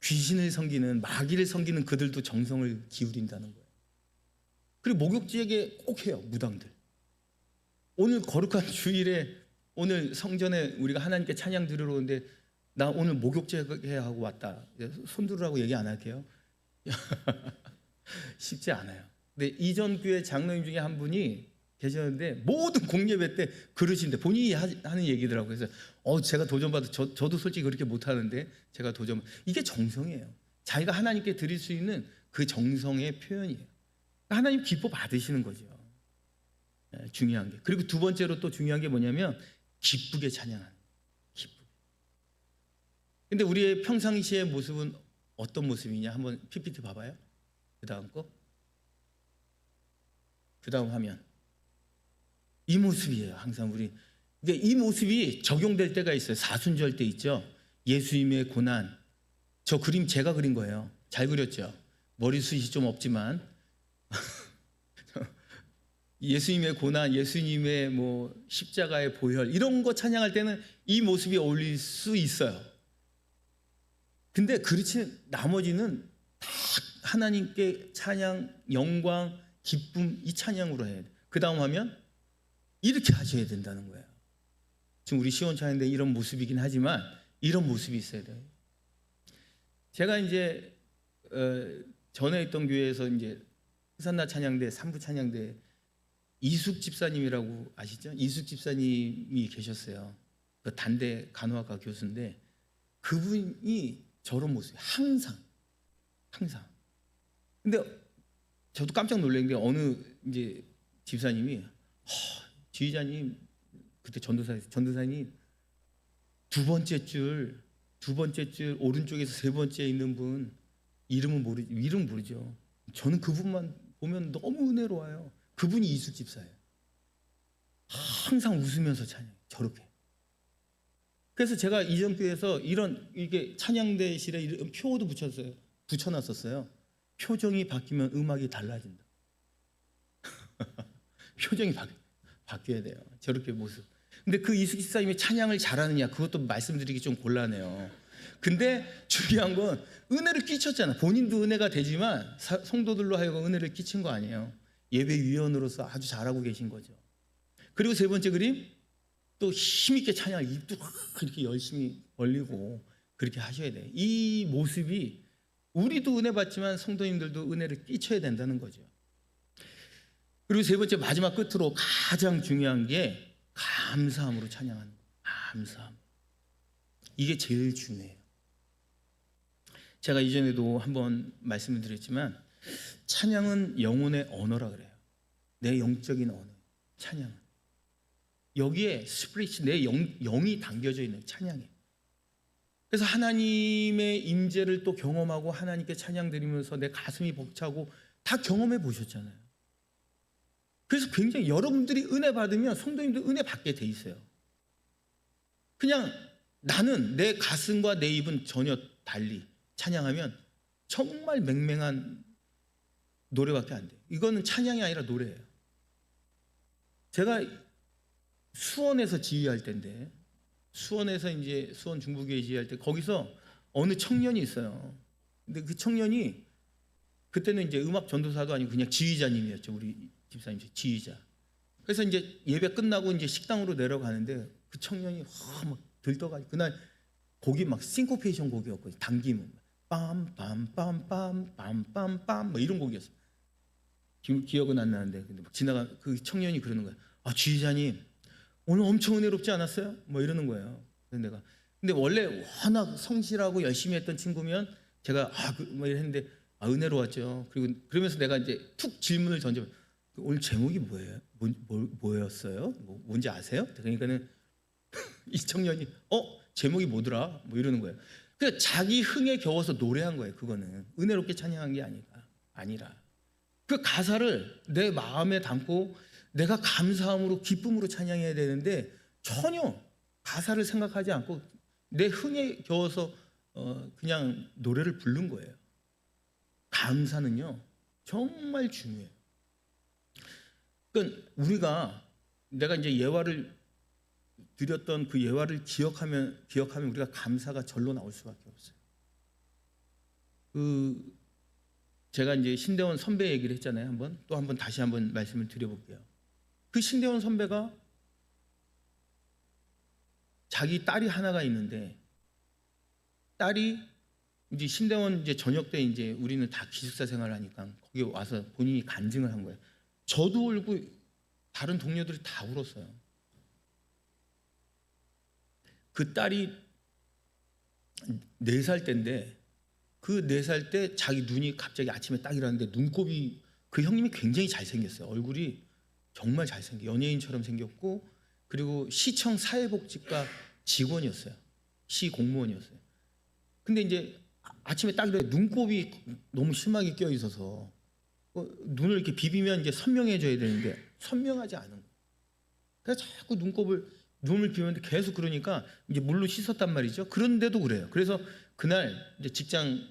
귀신을 섬기는 마귀를 섬기는 그들도 정성을 기울인다는 거예요. 그리고 목욕지에게 꼭 해요. 무당들. 오늘 거룩한 주일에 오늘 성전에 우리가 하나님께 찬양 드리러 오는데 나 오늘 목욕제 하고 왔다. 손 들으라고 얘기 안 할게요. 쉽지 않아요. 근데 이전 교회 장로님 중에 한 분이 계셨는데 모든 공예배 때 그러신데 본인이 하는 얘기더라고요. 그래서 제가 도전받아 저도 솔직히 그렇게 못하는데 제가 도전. 이게 정성이에요. 자기가 하나님께 드릴 수 있는 그 정성의 표현이에요. 하나님 기뻐 받으시는 거죠. 중요한 게. 그리고 두 번째로 또 중요한 게 뭐냐면 기쁘게 찬양하는. 기쁘게. 근데 우리의 평상시의 모습은 어떤 모습이냐? 한번 PPT 봐봐요. 그 다음 거. 그 다음 화면. 이 모습이에요. 항상 우리. 근데 이 모습이 적용될 때가 있어요. 사순절 때 있죠. 예수님의 고난. 저 그림 제가 그린 거예요. 잘 그렸죠. 머리숱이 좀 없지만 예수님의 고난, 예수님의 뭐 십자가의 보혈 이런 거 찬양할 때는 이 모습이 어울릴 수 있어요. 근데 그렇지 나머지는 다 하나님께 찬양, 영광, 기쁨 이 찬양으로 해야 돼. 그 다음 하면 이렇게 하셔야 된다는 거예요. 지금 우리 시원 찬양대 이런 모습이긴 하지만 이런 모습이 있어야 돼요. 제가 이제 전에 있던 교회에서 이제 산나 찬양대, 삼부 찬양대 이숙 집사님이라고 아시죠? 이숙 집사님이 계셨어요. 그 단대 간호학과 교수인데 그분이 저런 모습 항상. 근데 저도 깜짝 놀란 게 어느 이제 집사님이 지휘자님 그때 전도사님 두 번째 줄 오른쪽에서 세 번째 있는 분 이름 모르죠. 저는 그분만 보면 너무 은혜로워요. 그분이 이숙 집사예요. 항상 웃으면서 찬양, 저렇게. 그래서 제가 이전 교회에서 이게 찬양대실에 이런 표도 붙여놨었어요. 표정이 바뀌면 음악이 달라진다. 표정이 바뀌어야 돼요. 저렇게 모습. 근데 그 이숙 집사님이 찬양을 잘하느냐, 그것도 말씀드리기 좀 곤란해요. 근데 중요한 건 은혜를 끼쳤잖아. 본인도 은혜가 되지만 성도들로 하여금 은혜를 끼친 거 아니에요. 예배위원으로서 아주 잘하고 계신 거죠. 그리고 세 번째 그림, 또 힘있게 찬양을 입도 그렇게 열심히 벌리고 그렇게 하셔야 돼요. 이 모습이 우리도 은혜 받지만 성도님들도 은혜를 끼쳐야 된다는 거죠. 그리고 세 번째 마지막 끝으로 가장 중요한 게 감사함으로 찬양하는 거예요. 감사함. 이게 제일 중요해요. 제가 이전에도 한번 말씀을 드렸지만 찬양은 영혼의 언어라 그래요. 내 영적인 언어. 찬양은. 여기에 스피릿이 내 영이 담겨져 있는 찬양이에요. 그래서 하나님의 임재를 또 경험하고 하나님께 찬양 드리면서 내 가슴이 벅차고 다 경험해 보셨잖아요. 그래서 굉장히 여러분들이 은혜 받으면 성도님도 은혜 받게 돼 있어요. 그냥 나는 내 가슴과 내 입은 전혀 달리 찬양하면 정말 맹맹한 노래밖에 안 돼요. 이거는 찬양이 아니라 노래예요. 제가 수원에서 지휘할 때인데, 수원에서 이제 수원 중부교회 지휘할 때 거기서 어느 청년이 있어요. 근데 그 청년이 그때는 이제 음악 전도사도 아니고 그냥 지휘자님이었죠. 우리 집사님 지휘자. 그래서 이제 예배 끝나고 이제 식당으로 내려가는데 그 청년이 막 들떠가지고 그날 곡이 막 싱코페이션 곡이었거든요. 당김 빰빰빰빰빰빰빰빰 뭐 이런 곡이었어요. 기억은 안 나는데 근데 막 지나가 그 청년이 그러는 거예요. 아, 지휘자님 오늘 엄청 은혜롭지 않았어요? 뭐 이러는 거예요. 근데 원래 워낙 성실하고 열심히 했던 친구면 제가 뭐 이랬는데 은혜로웠죠. 그리고 그러면서 내가 이제 툭 질문을 던져. 오늘 제목이 뭐예요? 뭐였어요? 뭔지 아세요? 그러니까는 이 청년이 제목이 뭐더라? 뭐 이러는 거예요. 그러니까 자기 흥에 겨워서 노래한 거예요. 그거는 은혜롭게 찬양한 게 아니라 그 가사를 내 마음에 담고 내가 감사함으로 기쁨으로 찬양해야 되는데 전혀 가사를 생각하지 않고 내 흥에 겨워서 그냥 노래를 부른 거예요. 감사는요 정말 중요해요. 그러니까 내가 이제 예화를 드렸던 그 예화를 기억하면 우리가 감사가 절로 나올 수밖에 없어요. 제가 이제 신대원 선배 얘기를 했잖아요. 다시 한번 말씀을 드려볼게요. 그 신대원 선배가 자기 딸이 하나가 있는데 딸이 이제 신대원 이제 저녁 때 이제 우리는 다 기숙사 생활을 하니까 거기 와서 본인이 간증을 한 거예요. 저도 울고 다른 동료들이 다 울었어요. 그 딸이 4살 때인데 그 4살 때 자기 눈이 갑자기 아침에 딱 일어났는데 눈곱이 그 형님이 굉장히 잘생겼어요. 얼굴이 정말 잘생겨 연예인처럼 생겼고 그리고 시청 사회복지과 직원이었어요. 시 공무원이었어요. 근데 이제 아침에 딱 일어났는데 눈곱이 너무 심하게 껴 있어서 눈을 이렇게 비비면 이제 선명해져야 되는데 선명하지 않은 거예요. 그래서 자꾸 눈을 비우는데 계속 그러니까 이제 물로 씻었단 말이죠. 그런데도 그래요. 그래서 그날 이제 직장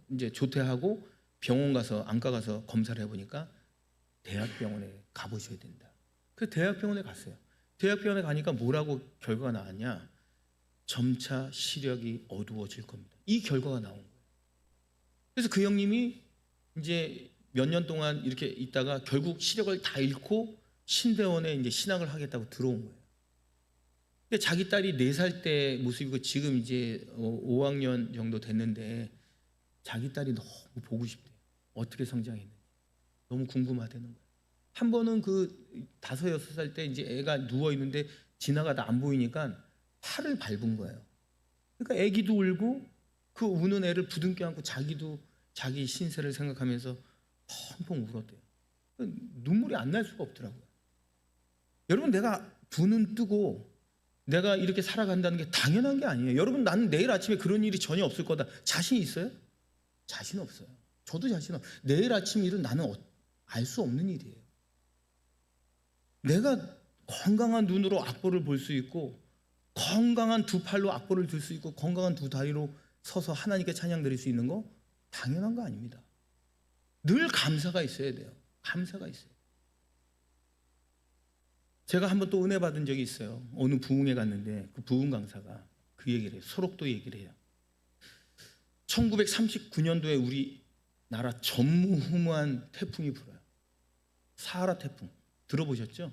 이제 조퇴하고 병원 가서 안과 가서 검사를 해보니까 대학병원에 가보셔야 된다. 그래서 대학병원에 갔어요. 대학병원에 가니까 뭐라고 결과가 나왔냐? 점차 시력이 어두워질 겁니다. 이 결과가 나온 거예요. 그래서 그 형님이 이제 몇 년 동안 이렇게 있다가 결국 시력을 다 잃고 신대원에 이제 신학을 하겠다고 들어온 거예요. 근데 자기 딸이 4살 때 모습이고 지금 이제 5학년 정도 됐는데 자기 딸이 너무 보고 싶대요. 어떻게 성장했는지 너무 궁금하다는 거예요. 한 번은 그 5, 6살 때 이제 애가 누워 있는데 지나가다 안 보이니까 팔을 밟은 거예요. 그러니까 애기도 울고 그 우는 애를 부둥켜 안고 자기도 자기 신세를 생각하면서 펑펑 울었대요. 눈물이 안 날 수가 없더라고요. 여러분 내가 두 눈 뜨고 내가 이렇게 살아간다는 게 당연한 게 아니에요. 여러분 나는 내일 아침에 그런 일이 전혀 없을 거다. 자신 있어요? 자신 없어요. 저도 자신 없어요. 내일 아침 일은 나는 알 수 없는 일이에요. 내가 건강한 눈으로 악보를 볼 수 있고, 건강한 두 팔로 악보를 들 수 있고, 건강한 두 다리로 서서 하나님께 찬양 드릴 수 있는 거 당연한 거 아닙니다. 늘 감사가 있어야 돼요. 감사가 있어요. 제가 한번 또 은혜 받은 적이 있어요. 어느 부흥회 갔는데 그 부흥 강사가 그 얘기를 해요. 소록도 얘기를 해요. 1939년도에 우리나라 전무후무한 태풍이 불어요. 사하라 태풍 들어보셨죠?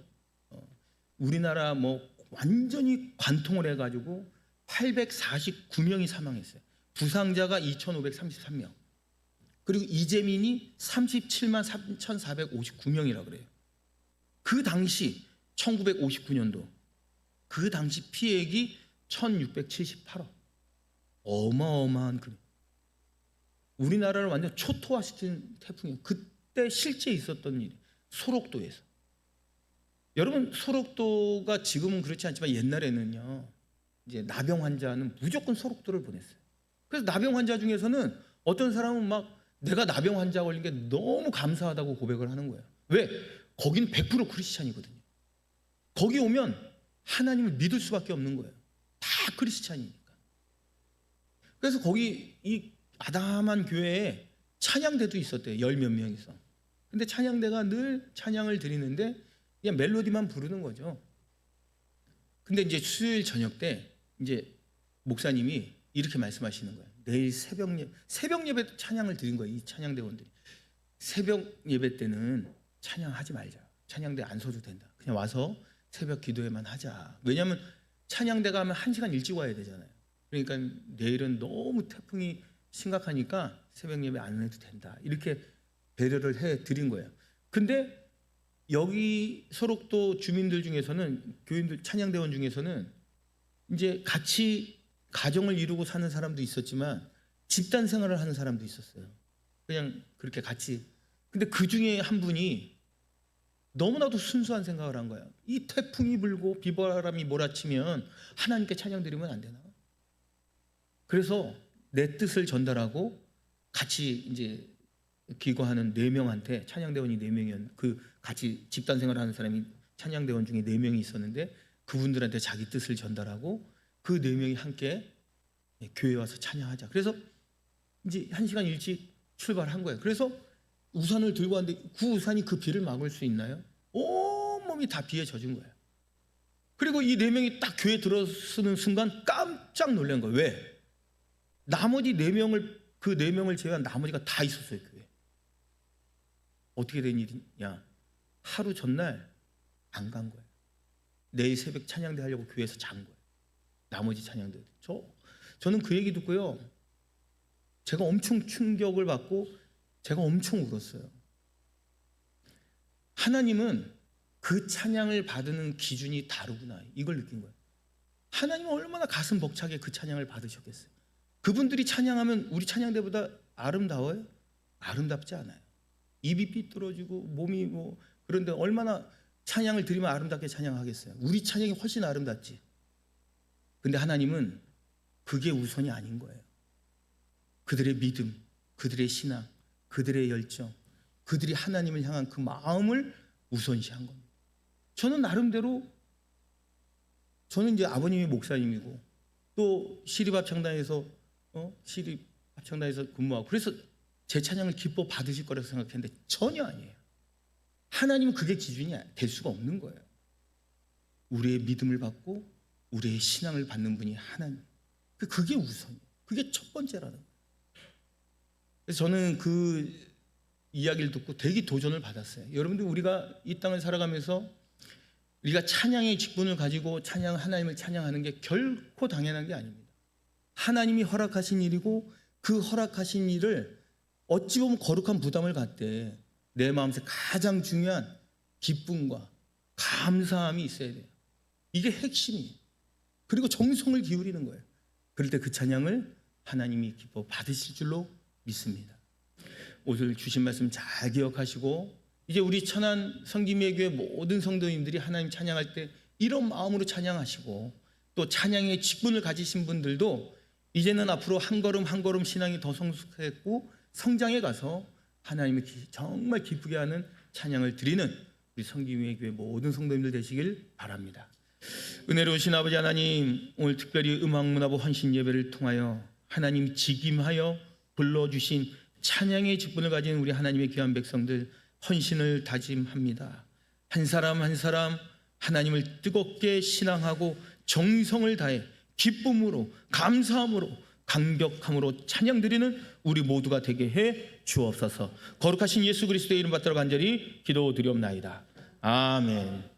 우리나라 뭐 완전히 관통을 해가지고 849명이 사망했어요. 부상자가 2,533명. 그리고 이재민이 37만 3,459명이라 그래요. 그 당시 1959년도 그 당시 피해액이 1,678억. 어마어마한 그 우리나라를 완전 초토화시킨 태풍이에요. 그때 실제 있었던 일이 소록도에서. 여러분, 소록도가 지금은 그렇지 않지만 옛날에는요, 이제 나병 환자는 무조건 소록도를 보냈어요. 그래서 나병 환자 중에서는 어떤 사람은 막 내가 나병 환자 걸린 게 너무 감사하다고 고백을 하는 거예요. 왜? 거긴 100% 크리스찬이거든요. 거기 오면 하나님을 믿을 수밖에 없는 거예요. 다 크리스찬이니까. 그래서 거기 이 아담한 교회에 찬양대도 있었대요. 10몇 명이서. 근데 찬양대가 늘 찬양을 드리는데 그냥 멜로디만 부르는 거죠. 근데 이제 수요일 저녁 때 이제 목사님이 이렇게 말씀하시는 거예요. 내일 새벽 예배 찬양을 드린 거예요. 이 찬양대원들이. 새벽 예배 때는 찬양하지 말자. 찬양대 안 서도 된다. 그냥 와서 새벽 기도회만 하자. 왜냐하면 찬양대가 하면 1시간 일찍 와야 되잖아요. 그러니까 내일은 너무 태풍이 심각하니까 새벽 예배 안 해도 된다. 이렇게 배려를 해 드린 거예요. 근데 여기 소록도 주민들 중에서는, 교인들 찬양대원 중에서는 이제 같이 가정을 이루고 사는 사람도 있었지만 집단 생활을 하는 사람도 있었어요. 그냥 그렇게 같이. 근데 그 중에 한 분이 너무나도 순수한 생각을 한 거야. 이 태풍이 불고 비바람이 몰아치면 하나님께 찬양 드리면 안 되나? 그래서 내 뜻을 전달하고 같이 이제 기거하는 4명한테, 찬양대원이 4명이었는데 그 같이 집단 생활하는 사람이 찬양대원 중에 4명이 있었는데 그분들한테 자기 뜻을 전달하고 그 4명이 함께 교회에 와서 찬양하자. 그래서 이제 1시간 일찍 출발한 거예요. 그래서 우산을 들고 왔는데 그 우산이 그 비를 막을 수 있나요? 온몸이 다 비에 젖은 거예요. 그리고 이 4명이 딱 교회에 들어서는 순간 깜짝 놀란 거예요. 왜? 나머지 4명을, 그 4명을 제외한 나머지가 다 있었어요, 교회에. 어떻게 된 일이냐? 하루 전날 안 간 거예요. 내일 새벽 찬양대 하려고 교회에서 잔 거예요. 나머지 찬양대. 저는 그 얘기 듣고요, 제가 엄청 충격을 받고 제가 엄청 울었어요. 하나님은 그 찬양을 받는 기준이 다르구나, 이걸 느낀 거예요. 하나님은 얼마나 가슴 벅차게 그 찬양을 받으셨겠어요. 그분들이 찬양하면 우리 찬양대보다 아름다워요? 아름답지 않아요. 입이 삐뚤어지고 몸이 뭐, 그런데 얼마나 찬양을 드리면 아름답게 찬양하겠어요. 우리 찬양이 훨씬 아름답지. 근데 하나님은 그게 우선이 아닌 거예요. 그들의 믿음, 그들의 신앙, 그들의 열정, 그들이 하나님을 향한 그 마음을 우선시한 겁니다. 저는 나름대로, 저는 이제 아버님이 목사님이고 또 시립합창단에서 근무하고, 그래서 제 찬양을 기뻐 받으실 거라고 생각했는데 전혀 아니에요. 하나님은 그게 기준이 될 수가 없는 거예요. 우리의 믿음을 받고 우리의 신앙을 받는 분이 하나님. 그게 우선이에요. 그게 첫 번째라는 거예요. 그래서 저는 그 이야기를 듣고 되게 도전을 받았어요. 여러분들, 우리가 이 땅을 살아가면서 우리가 찬양의 직분을 가지고 하나님을 찬양하는 게 결코 당연한 게 아닙니다. 하나님이 허락하신 일이고 그 허락하신 일을 어찌 보면 거룩한 부담을 갖되 내 마음속에 가장 중요한 기쁨과 감사함이 있어야 돼요. 이게 핵심이에요. 그리고 정성을 기울이는 거예요. 그럴 때 그 찬양을 하나님이 기뻐 받으실 줄로 믿습니다. 오늘 주신 말씀 잘 기억하시고, 이제 우리 천안 성김예교회 모든 성도님들이 하나님 찬양할 때 이런 마음으로 찬양하시고, 또 찬양의 직분을 가지신 분들도 이제는 앞으로 한 걸음 한 걸음 신앙이 더 성숙했고 성장해 가서 하나님을 정말 기쁘게 하는 찬양을 드리는 우리 성김의 교회 모든 성도님들 되시길 바랍니다. 은혜로우신 아버지 하나님, 오늘 특별히 음악문화부 헌신 예배를 통하여 하나님 직임하여 불러주신 찬양의 직분을 가진 우리 하나님의 귀한 백성들 헌신을 다짐합니다. 한 사람 한 사람 하나님을 뜨겁게 신앙하고 정성을 다해 기쁨으로 감사함으로 감격함으로 찬양드리는 우리 모두가 되게 해 주옵소서. 거룩하신 예수 그리스도의 이름 받들어 간절히 기도드리옵나이다. 아멘.